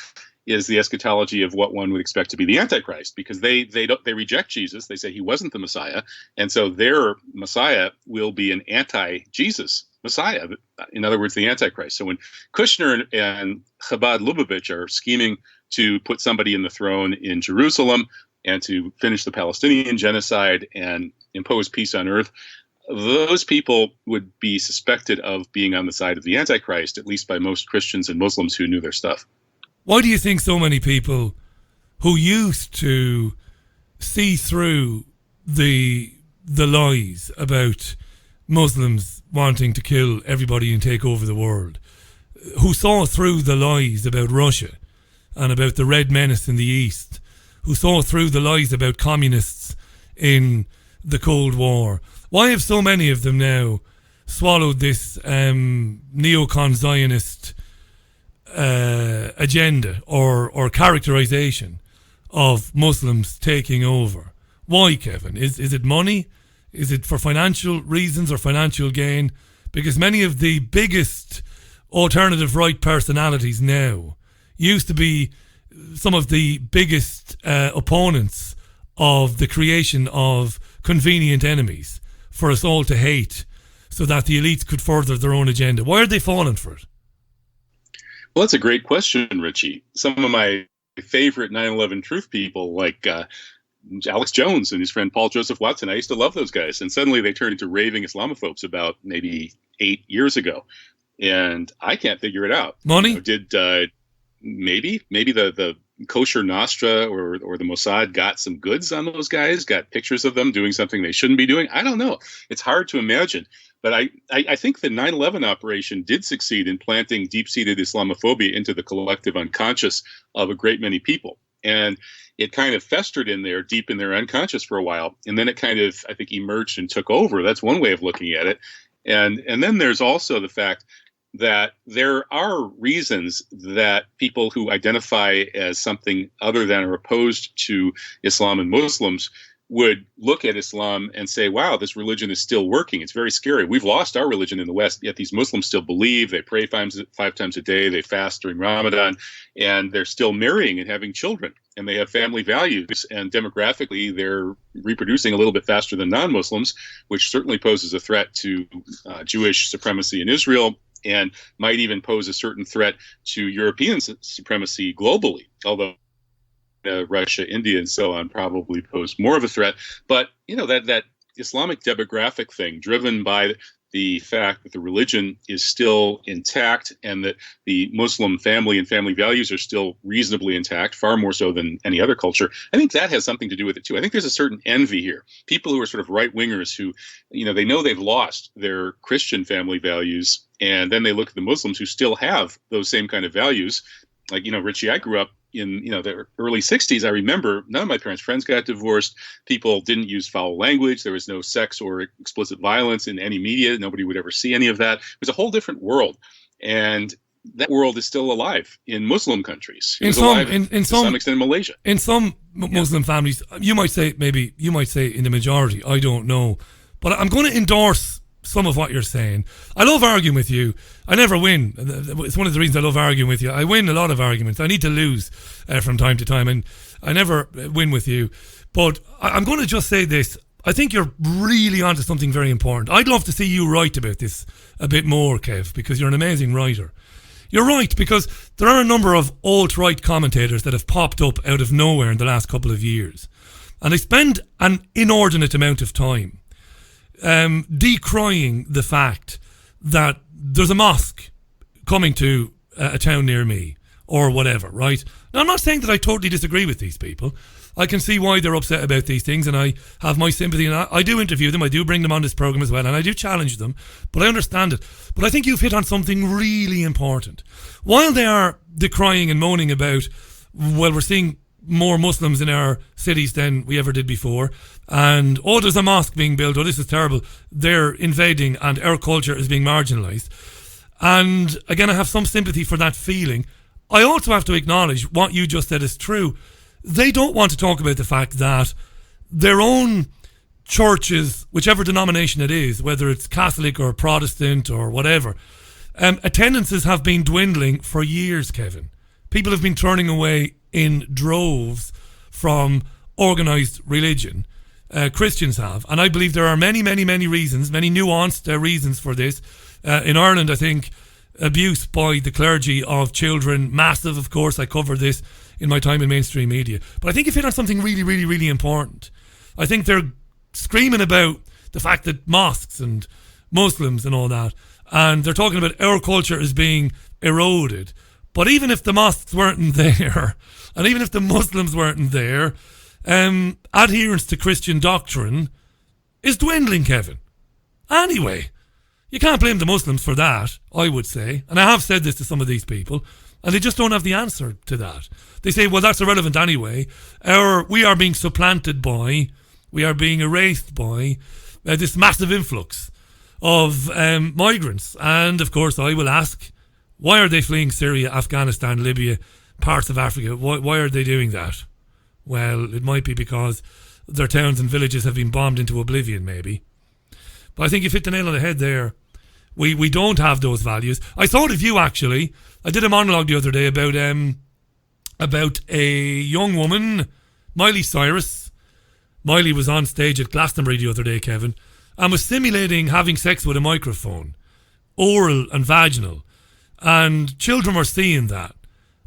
is the eschatology of what one would expect to be the Antichrist, because they reject Jesus. They say he wasn't the Messiah, and so their Messiah will be an anti-Jesus Messiah. In other words, the Antichrist. So when Kushner and Chabad Lubavitch are scheming to put somebody in the throne in Jerusalem and to finish the Palestinian genocide and impose peace on earth, those people would be suspected of being on the side of the Antichrist, at least by most Christians and Muslims who knew their stuff. Why do you think so many people who used to see through the lies about Muslims wanting to kill everybody and take over the world, who saw through the lies about Russia and about the Red Menace in the East, who saw through the lies about communists in the Cold War. Why have so many of them now swallowed this neocon Zionist agenda or characterization of Muslims taking over? Why, Kevin? Is it money? Is it for financial reasons or financial gain? Because many of the biggest alternative right personalities now used to be some of the biggest opponents of the creation of convenient enemies for us all to hate so that the elites could further their own agenda. Why are they falling for it? Well, that's a great question, Richie. Some of my favorite 9/11 truth people, like Alex Jones and his friend Paul Joseph Watson, I used to love those guys. And suddenly they turned into raving Islamophobes about maybe 8 years ago. And I can't figure it out. Money? Maybe the kosher Nostra or the Mossad got some goods on those guys, got pictures of them doing something they shouldn't be doing. I don't know. It's hard to imagine. But I think the 9/11 operation did succeed in planting deep-seated Islamophobia into the collective unconscious of a great many people. And it kind of festered in there, deep in their unconscious for a while. And then it kind of, I think, emerged and took over. That's one way of looking at it. And then there's also the fact that there are reasons that people who identify as something other than or opposed to Islam and Muslims would look at Islam and say, wow, this religion is still working. It's very scary. We've lost our religion in the West, yet these Muslims still believe. They pray five times a day. They fast during Ramadan, and they're still marrying and having children. And they have family values. And demographically, they're reproducing a little bit faster than non-Muslims, which certainly poses a threat to Jewish supremacy in Israel and might even pose a certain threat to European supremacy globally, although Russia, India, and so on probably pose more of a threat. But, you know, that Islamic demographic thing driven by the fact that the religion is still intact and that the Muslim family and family values are still reasonably intact, far more so than any other culture, I think that has something to do with it too. I think there's a certain envy here. People who are sort of right-wingers who, you know, they know they've lost their Christian family values, and then they look at the Muslims who still have those same kind of values. Like, you know, Richie, I grew up in, you know, the early 60s. I remember none of my parents' friends got divorced. People didn't use foul language. There was no sex or explicit violence in any media. Nobody would ever see any of that. It was a whole different world. And that world is still alive in Muslim countries. To some extent in Malaysia. In some Muslim families, you might say in the majority, I don't know. But I'm going to endorse some of what you're saying. I love arguing with you. I never win. It's one of the reasons I love arguing with you. I win a lot of arguments. I need to lose from time to time, and I never win with you. But I'm going to just say this. I think you're really onto something very important. I'd love to see you write about this a bit more, Kev, because you're an amazing writer. You're right, because there are a number of alt-right commentators that have popped up out of nowhere in the last couple of years. And they spend an inordinate amount of time decrying the fact that there's a mosque coming to a town near me or whatever, right? Now, I'm not saying that I totally disagree with these people. I can see why they're upset about these things, and I have my sympathy, and I do interview them, I do bring them on this program as well, and I do challenge them, but I understand it. But I think you've hit on something really important. While they are decrying and moaning about, well, we're seeing more Muslims in our cities than we ever did before, and there's a mosque being built, this is terrible, they're invading and our culture is being marginalised. And again, I have some sympathy for that feeling. I also have to acknowledge what you just said is true. They don't want to talk about the fact that their own churches, whichever denomination it is, whether it's Catholic or Protestant or whatever, attendances have been dwindling for years, Kevin. People have been turning away in droves from organised religion. Christians have. And I believe there are many, many, many reasons, many nuanced reasons for this. In Ireland, I think abuse by the clergy of children, massive, of course. I covered this in my time in mainstream media. But I think you've hit on something really, really, really important. I think they're screaming about the fact that mosques and Muslims and all that, and they're talking about our culture is being eroded. But even if the mosques weren't there, and even if the Muslims weren't there, adherence to Christian doctrine is dwindling, Kevin. Anyway, you can't blame the Muslims for that, I would say. And I have said this to some of these people, and they just don't have the answer to that. They say, well, that's irrelevant anyway. We are being supplanted by, we are being erased by this massive influx of migrants. And, of course, I will ask, why are they fleeing Syria, Afghanistan, Libya, parts of Africa? Why are they doing that? Well, it might be because their towns and villages have been bombed into oblivion, maybe. But I think you've hit the nail on the head there. We don't have those values. I thought of you, actually. I did a monologue the other day about a young woman, Miley Cyrus. Miley was on stage at Glastonbury the other day, Kevin, and was simulating having sex with a microphone, oral and vaginal. And children were seeing that.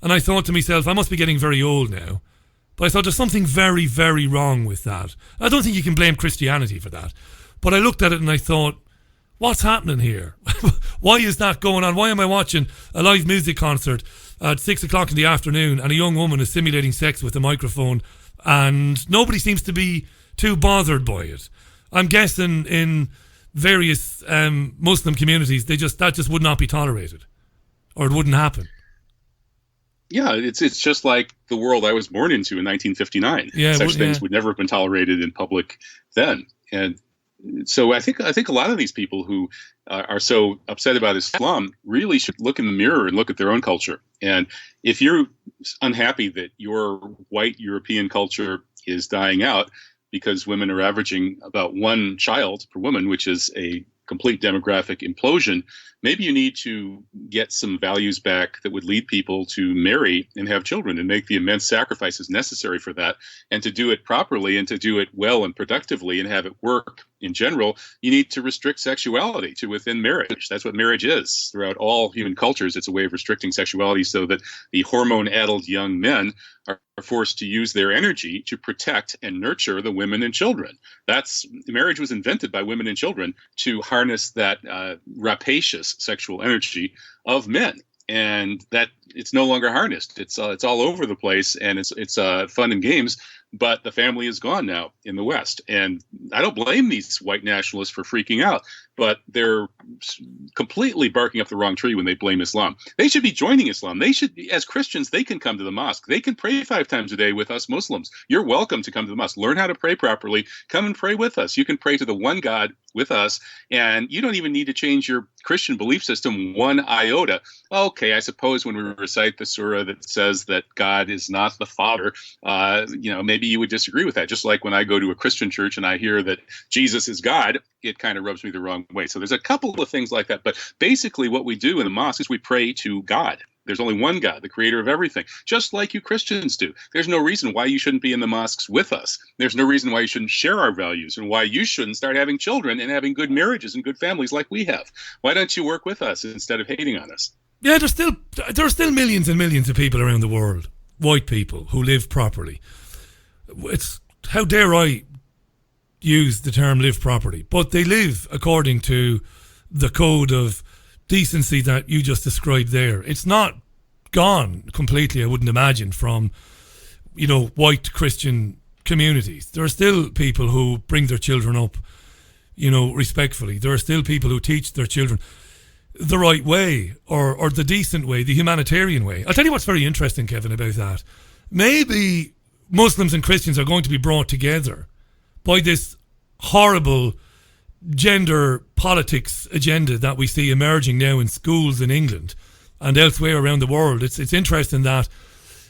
And I thought to myself, I must be getting very old now. But I thought there's something very, very wrong with that. I don't think you can blame Christianity for that. But I looked at it and I thought, what's happening here? Why is that going on? Why am I watching a live music concert at 6 o'clock in the afternoon and a young woman is simulating sex with a microphone and nobody seems to be too bothered by it? I'm guessing in various Muslim communities, that just would not be tolerated, or it wouldn't happen. Yeah, it's just like the world I was born into in 1959. Such things would never have been tolerated in public then. And so I think a lot of these people who are so upset about Islam really should look in the mirror and look at their own culture. And if you're unhappy that your white European culture is dying out because women are averaging about one child per woman, which is a complete demographic implosion, maybe you need to get some values back that would lead people to marry and have children and make the immense sacrifices necessary for that. And to do it properly and to do it well and productively and have it work in general, you need to restrict sexuality to within marriage. That's what marriage is. Throughout all human cultures, it's a way of restricting sexuality so that the hormone-addled young men are forced to use their energy to protect and nurture the women and children. Marriage was invented by women and children to harness that rapacious sexual energy of men, and that it's no longer harnessed. It's all over the place, and it's fun and games. But the family is gone now in the West. And I don't blame these white nationalists for freaking out, but they're completely barking up the wrong tree when they blame Islam. They should be joining Islam. They should be, as Christians, they can come to the mosque. They can pray 5 times a day with us Muslims. You're welcome to come to the mosque. Learn how to pray properly. Come and pray with us. You can pray to the one God with us, and you don't even need to change your Christian belief system one iota. Okay, I suppose when we recite the surah that says that God is not the Father, maybe you would disagree with that. Just like when I go to a Christian church and I hear that Jesus is God, it kind of rubs me the wrong way. So there's a couple of things like that. But basically what we do in the mosque is we pray to God. There's only one God, the creator of everything, just like you Christians do. There's no reason why you shouldn't be in the mosques with us. There's no reason why you shouldn't share our values and why you shouldn't start having children and having good marriages and good families like we have. Why don't you work with us instead of hating on us? Yeah, there are still millions and millions of people around the world, white people, who live properly. It's, how dare I use the term live properly, but they live according to the code of decency that you just described there. It's not gone completely, I wouldn't imagine, from, white Christian communities. There are still people who bring their children up, respectfully. There are still people who teach their children the right way, or the decent way, the humanitarian way. I'll tell you what's very interesting, Kevin, about that. Maybe Muslims and Christians are going to be brought together by this horrible gender politics agenda that we see emerging now in schools in England and elsewhere around the world. It's interesting that,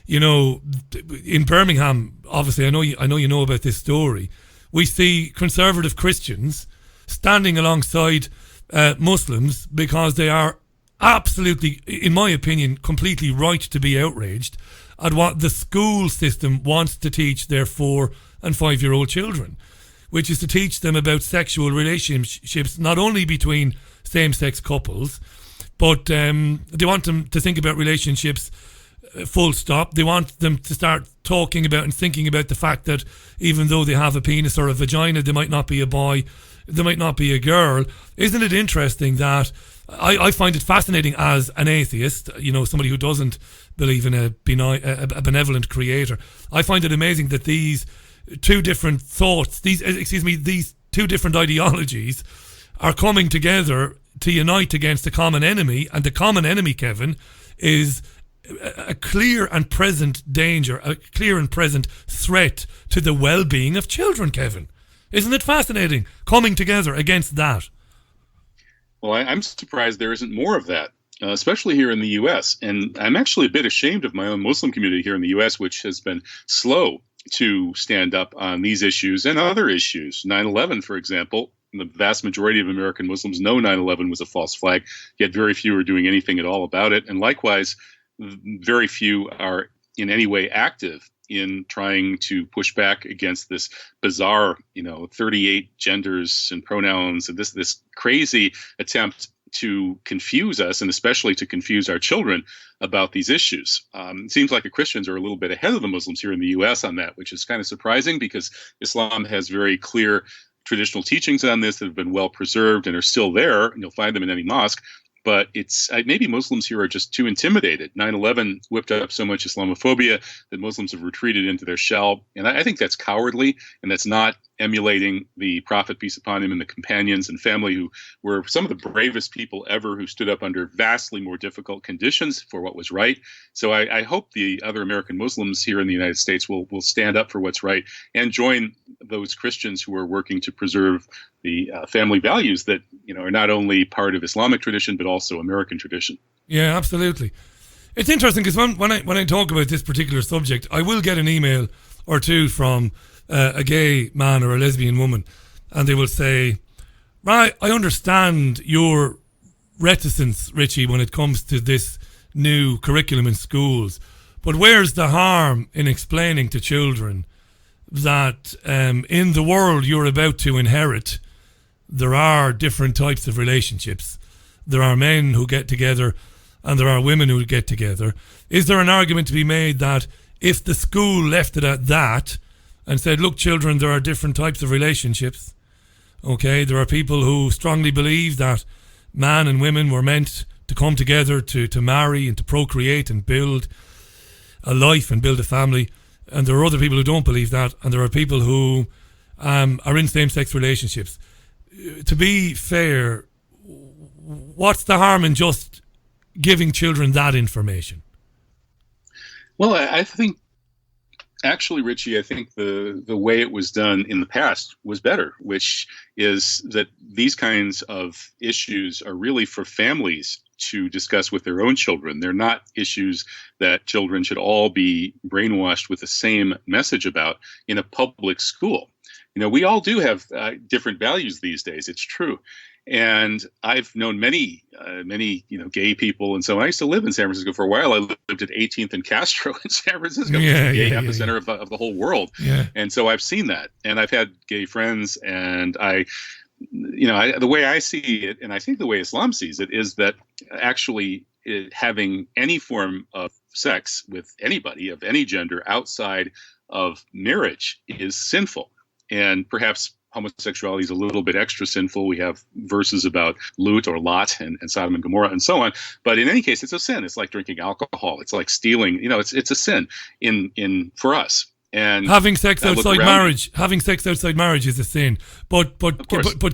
in Birmingham, obviously, I know you know about this story. We see conservative Christians standing alongside Muslims because they are absolutely, in my opinion, completely right to be outraged at what the school system wants to teach their 4 and 5-year-old children, which is to teach them about sexual relationships, not only between same-sex couples, but they want them to think about relationships full stop. They want them to start talking about and thinking about the fact that even though they have a penis or a vagina, they might not be a boy, they might not be a girl. Isn't it interesting that I find it fascinating as an atheist, somebody who doesn't believe in a benevolent creator. I find it amazing that these two different thoughts, these two different ideologies are coming together to unite against a common enemy. And the common enemy, Kevin, is a clear and present danger, a clear and present threat to the well-being of children, Kevin. Isn't it fascinating coming together against that? Well, I'm surprised there isn't more of that, especially here in the U.S. And I'm actually a bit ashamed of my own Muslim community here in the U.S., which has been slow to stand up on these issues and other issues. 9/11, for example, the vast majority of American Muslims know 9/11 was a false flag, yet very few are doing anything at all about it. And likewise, very few are in any way active in trying to push back against this bizarre, 38 genders and pronouns and this crazy attempt to confuse us, and especially to confuse our children about these issues. It seems like the Christians are a little bit ahead of the Muslims here in the U.S. on that, which is kind of surprising because Islam has very clear traditional teachings on this that have been well preserved and are still there, and you'll find them in any mosque. But it's maybe Muslims here are just too intimidated. 9/11 whipped up so much Islamophobia that Muslims have retreated into their shell. And I think that's cowardly, and that's not emulating the Prophet, peace upon him, and the companions and family who were some of the bravest people ever, who stood up under vastly more difficult conditions for what was right. So I hope the other American Muslims here in the United States will stand up for what's right and join those Christians who are working to preserve the family values that are not only part of Islamic tradition but also American tradition. Yeah, absolutely. It's interesting because when I talk about this particular subject, I will get an email or two from a gay man or a lesbian woman, and they will say, right, I understand your reticence, Richie, when it comes to this new curriculum in schools, but where's the harm in explaining to children that in the world you're about to inherit, there are different types of relationships. There are men who get together and there are women who get together. Is there an argument to be made that if the school left it at that and said, look, children, there are different types of relationships, okay, there are people who strongly believe that man and women were meant to come together to marry and to procreate and build a life and build a family, and there are other people who don't believe that, and there are people who are in same-sex relationships. To be fair, what's the harm in just giving children that information? Well, I think, actually, Richie, I think the way it was done in the past was better, which is that these kinds of issues are really for families to discuss with their own children. They're not issues that children should all be brainwashed with the same message about in a public school. We all do have different values these days. It's true. And I've known many, gay people. And so I used to live in San Francisco for a while. I lived at 18th and Castro in San Francisco, which is the gay epicenter of the whole world. Yeah. And so I've seen that. And I've had gay friends. And the way I see it, and I think the way Islam sees it, is that actually having any form of sex with anybody of any gender outside of marriage is sinful. And perhaps homosexuality is a little bit extra sinful. We have verses about Lut or Lot and Sodom and Gomorrah and so on. But in any case, it's a sin. It's like drinking alcohol. It's like stealing. It's a sin for us. And having sex outside marriage is a sin. But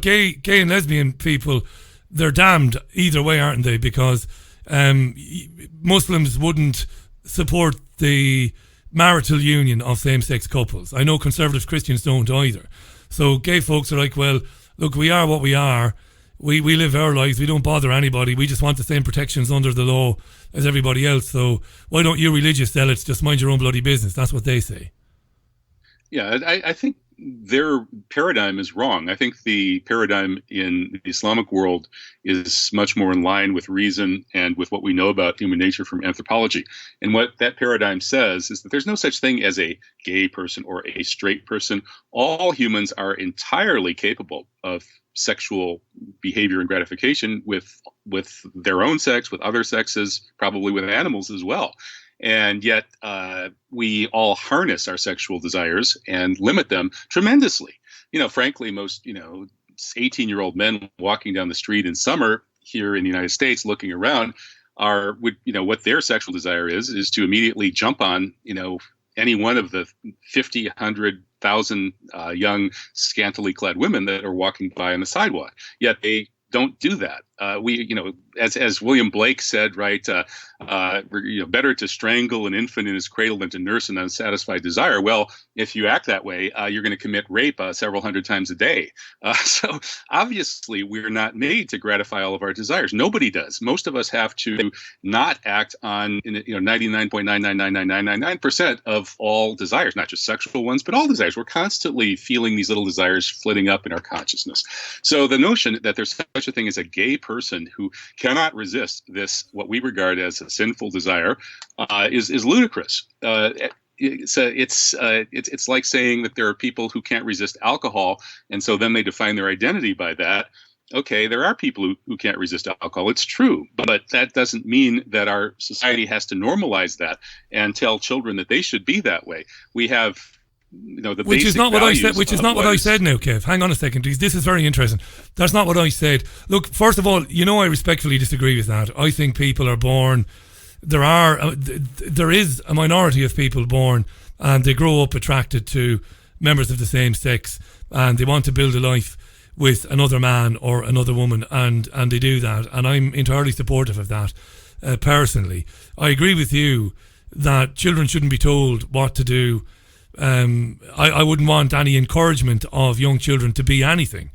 gay and lesbian people, they're damned either way, aren't they? Because Muslims wouldn't support the marital union of same-sex couples. I know conservative Christians don't either. So gay folks are like, well, look, we are what we are. We live our lives. We don't bother anybody. We just want the same protections under the law as everybody else. So why don't you religious zealots just mind your own bloody business? That's what they say. Yeah, I think their paradigm is wrong. I think the paradigm in the Islamic world is much more in line with reason and with what we know about human nature from anthropology. And what that paradigm says is that there's no such thing as a gay person or a straight person. All humans are entirely capable of sexual behavior and gratification with their own sex, with other sexes, probably with animals as well. And yet we all harness our sexual desires and limit them tremendously. Frankly, most, 18-year-old men walking down the street in summer here in the United States looking around what their sexual desire is to immediately jump on, any one of the 50, 100,000 young, scantily clad women that are walking by on the sidewalk. Yet they don't do that. As William Blake said, right, better to strangle an infant in his cradle than to nurse an unsatisfied desire. Well, if you act that way, you're going to commit rape several hundred times a day. So obviously, we're not made to gratify all of our desires. Nobody does. Most of us have to not act on 99.9999999% of all desires, not just sexual ones, but all desires. We're constantly feeling these little desires flitting up in our consciousness. So the notion that there's such a thing as a gay person who cannot resist this, what we regard as a sinful desire, is ludicrous. It's like saying that there are people who can't resist alcohol, and so then they define their identity by that. Okay, there are people who can't resist alcohol. It's true, but that doesn't mean that our society has to normalize that and tell children that they should be that way. We have which is not what I said. Which is not what I said. Now, Kev, hang on a second. This is very interesting. That's not what I said. Look, first of all, I respectfully disagree with that. I think people are born. There is a minority of people born, and they grow up attracted to members of the same sex, and they want to build a life with another man or another woman, and they do that. And I'm entirely supportive of that. Personally, I agree with you that children shouldn't be told what to do. I wouldn't want any encouragement of young children to be anything.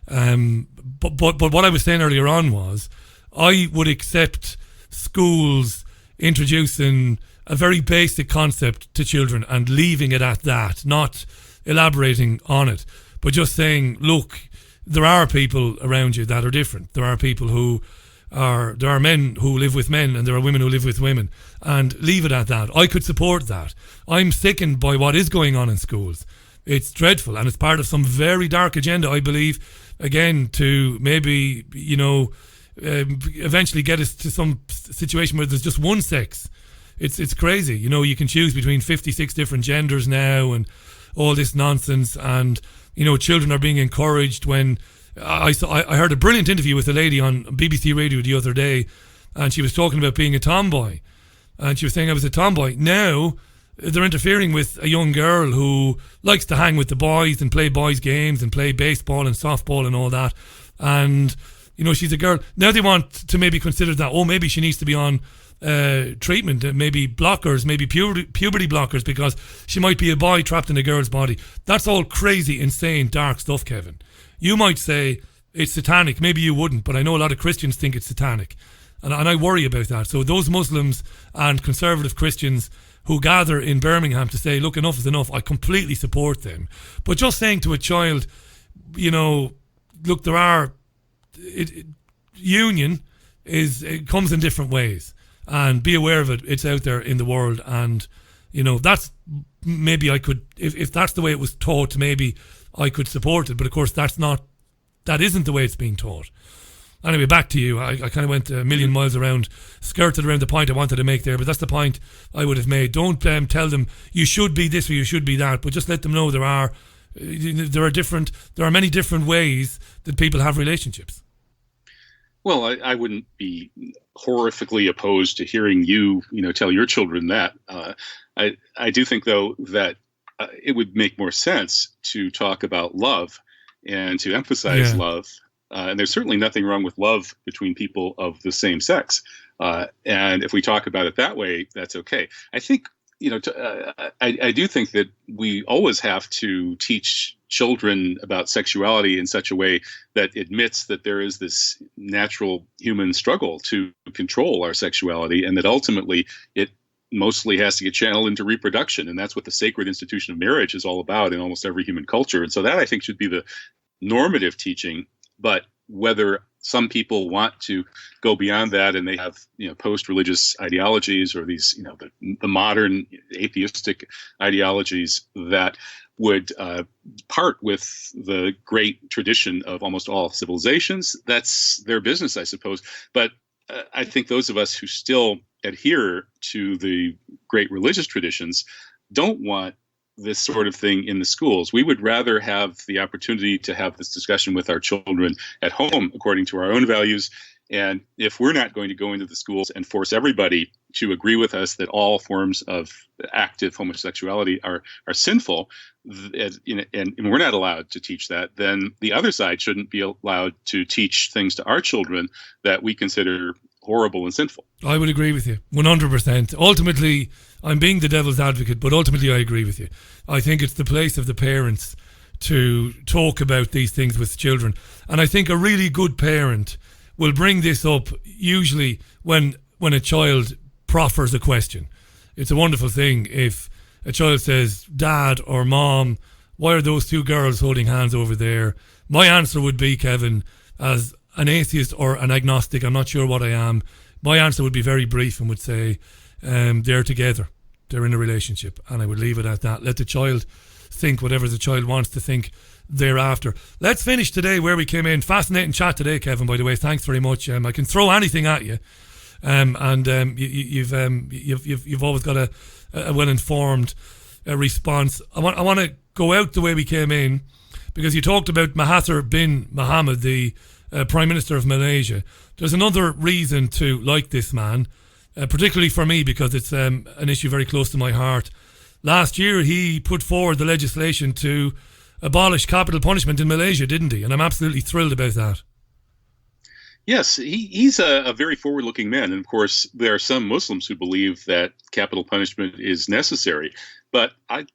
But what I was saying earlier on was I would accept schools introducing a very basic concept to children and leaving it at that, not elaborating on it, but just saying, look, there are people around you that are different. There are men who live with men, and there are women who live with women, and leave it at that. I could support that. I'm sickened by what is going on in schools. It's dreadful, and it's part of some very dark agenda, I believe, again, to maybe, eventually get us to some situation where there's just one sex. It's crazy. You can choose between 56 different genders now and all this nonsense, and, children are being encouraged when... I heard a brilliant interview with a lady on BBC Radio the other day, and she was talking about being a tomboy, and she was saying I was a tomboy. Now they're interfering with a young girl who likes to hang with the boys and play boys' games and play baseball and softball and all that, and she's a girl. Now they want to maybe consider that, maybe she needs to be on treatment, maybe blockers, maybe puberty blockers, because she might be a boy trapped in a girl's body. That's all crazy, insane, dark stuff, Kevin. You might say it's satanic. Maybe you wouldn't, but I know a lot of Christians think it's satanic. And I worry about that. So those Muslims and conservative Christians who gather in Birmingham to say, look, enough is enough, I completely support them. But just saying to a child, look, union it comes in different ways. And be aware of it. It's out there in the world. And, that's maybe I could, if that's the way it was taught, maybe I could support it, but of course that isn't the way it's being taught. Anyway, back to you. I kind of went a million miles around, skirted around the point I wanted to make there, but that's the point I would have made. Don't tell them you should be this or you should be that, but just let them know there are many different ways that people have relationships. Well, I wouldn't be horrifically opposed to hearing you, tell your children that. I do think, though, that it would make more sense to talk about love and to emphasize love. And there's certainly nothing wrong with love between people of the same sex. And if we talk about it that way, that's okay. I think, I do think that we always have to teach children about sexuality in such a way that admits that there is this natural human struggle to control our sexuality, and that ultimately it mostly has to get channeled into reproduction. And that's what the sacred institution of marriage is all about in almost every human culture. And so that, I think, should be the normative teaching. But whether some people want to go beyond that and they have, post-religious ideologies or these, the modern atheistic ideologies that would part with the great tradition of almost all civilizations, that's their business, I suppose. But I think those of us who still adhere to the great religious traditions don't want this sort of thing in the schools. We would rather have the opportunity to have this discussion with our children at home according to our own values And if we're not going to go into the schools and force everybody to agree with us that all forms of active homosexuality are sinful, and we're not allowed to teach that, then the other side shouldn't be allowed to teach things to our children that we consider horrible and sinful. I would agree with you 100%. Ultimately, I'm being the devil's advocate, but ultimately I agree with you. I think it's the place of the parents to talk about these things with children. And I think a really good parent will bring this up usually when a child proffers a question. It's a wonderful thing if a child says, Dad or Mom, why are those two girls holding hands over there? My answer would be, Kevin, as an atheist or an agnostic, I'm not sure what I am, my answer would be very brief and would say, they're together, they're in a relationship, and I would leave it at that. Let the child think whatever the child wants to think thereafter. Let's finish today where we came in. Fascinating chat today, Kevin, by the way. Thanks very much. I can throw anything at you, you've always got a well-informed response. I want to go out the way we came in, because you talked about Mahathir bin Mohamad, the Prime Minister of Malaysia. There's another reason to like this man, particularly for me, because it's an issue very close to my heart. Last year, he put forward the legislation to abolish capital punishment in Malaysia, didn't he? And I'm absolutely thrilled about that. Yes, he's a very forward-looking man. And of course, there are some Muslims who believe that capital punishment is necessary. But I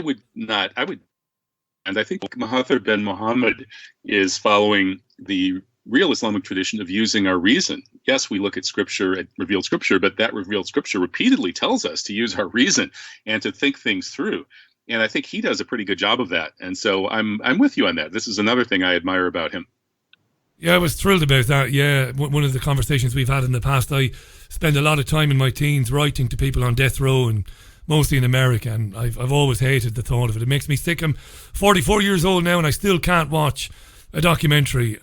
would not, and I think Mahathir bin Mohamad is following the real Islamic tradition of using our reason. Yes, we look at scripture, at revealed scripture, but that revealed scripture repeatedly tells us to use our reason and to think things through. And I think he does a pretty good job of that. And so I'm with you on that. This is another thing I admire about him. Yeah, I was thrilled about that. Yeah, one of the conversations we've had in the past, I spent a lot of time in my teens writing to people on death row, and mostly in America, and I've always hated the thought of it. It makes me sick. I'm 44 years old now, and I still can't watch a documentary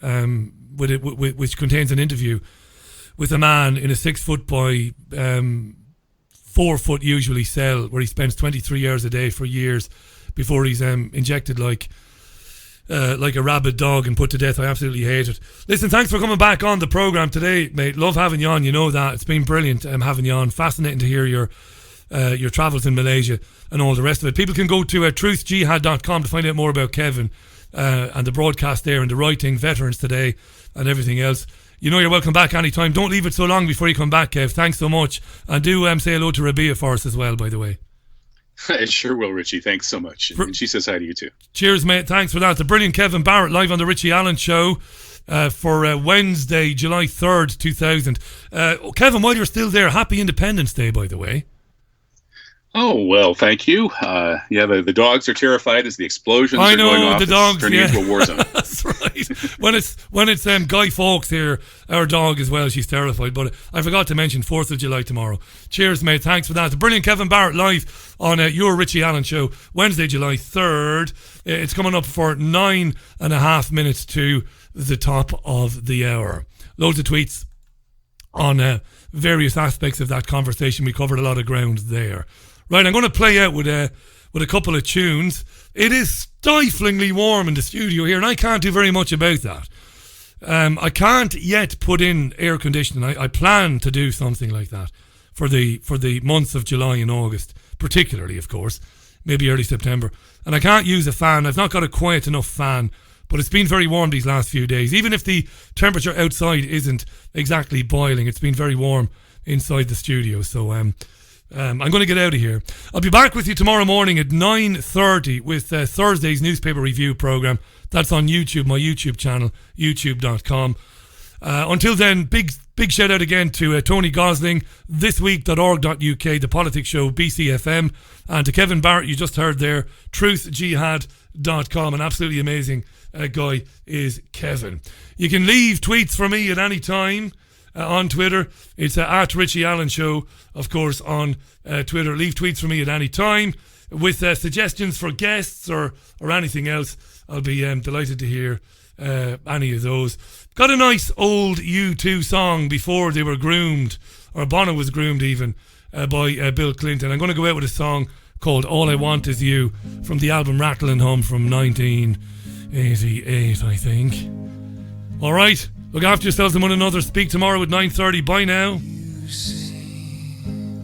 which contains an interview with a man in a 6 foot by 4 foot usually cell, where he spends 23 hours a day for years before he's injected like a rabid dog and put to death. I absolutely hate it. Listen, thanks for coming back on the programme today, mate. Love having you on, you know that. It's been brilliant having you on. Fascinating to hear your travels in Malaysia and all the rest of it. People can go to truthjihad.com to find out more about Kevin and the broadcast there and the writing, Veterans Today and everything else. You know you're welcome back anytime. Don't leave it so long before you come back, Kev. Thanks so much. And do say hello to Rabia for us as well, by the way. I sure will, Richie. Thanks so much. And she says hi to you too. Cheers, mate. Thanks for that. The brilliant Kevin Barrett live on the Richie Allen Show for Wednesday, July 3rd, 2000. Kevin, while you're still there, happy Independence Day, by the way. Oh, well, thank you. The dogs are terrified as the explosions are going off. The dogs, turning into a war zone. That's right. When it's Guy Fawkes here, our dog as well, she's terrified. But I forgot to mention 4th of July tomorrow. Cheers, mate. Thanks for that. The brilliant Kevin Barrett live on your Richie Allen Show, Wednesday, July 3rd. It's coming up for 9.5 minutes to the top of the hour. Loads of tweets on various aspects of that conversation. We covered a lot of ground there. Right, I'm going to play out with a couple of tunes. It is stiflingly warm in the studio here, and I can't do very much about that. I can't yet put in air conditioning. I plan to do something like that for the months of July and August, particularly, of course, maybe early September. And I can't use a fan. I've not got a quiet enough fan, but it's been very warm these last few days. Even if the temperature outside isn't exactly boiling, it's been very warm inside the studio. So I'm going to get out of here. I'll be back with you tomorrow morning at 9:30 with Thursday's newspaper review programme. That's on YouTube, my YouTube channel, youtube.com. Until then, big shout out again to Tony Gosling, thisweek.org.uk, the politics show, BCfm, and to Kevin Barrett, you just heard there, truthjihad.com. An absolutely amazing guy is Kevin. You can leave tweets for me at any time. On Twitter, it's at Richie Allen Show, of course, on Twitter. Leave tweets for me at any time with suggestions for guests or anything else. I'll be delighted to hear any of those. Got a nice old U2 song before they were groomed, or Bono was groomed even, by Bill Clinton. I'm going to go out with a song called All I Want Is You from the album Rattle and Hum from 1988, I think. All right. Look after yourselves and one another. Speak tomorrow at 9:30. Bye now.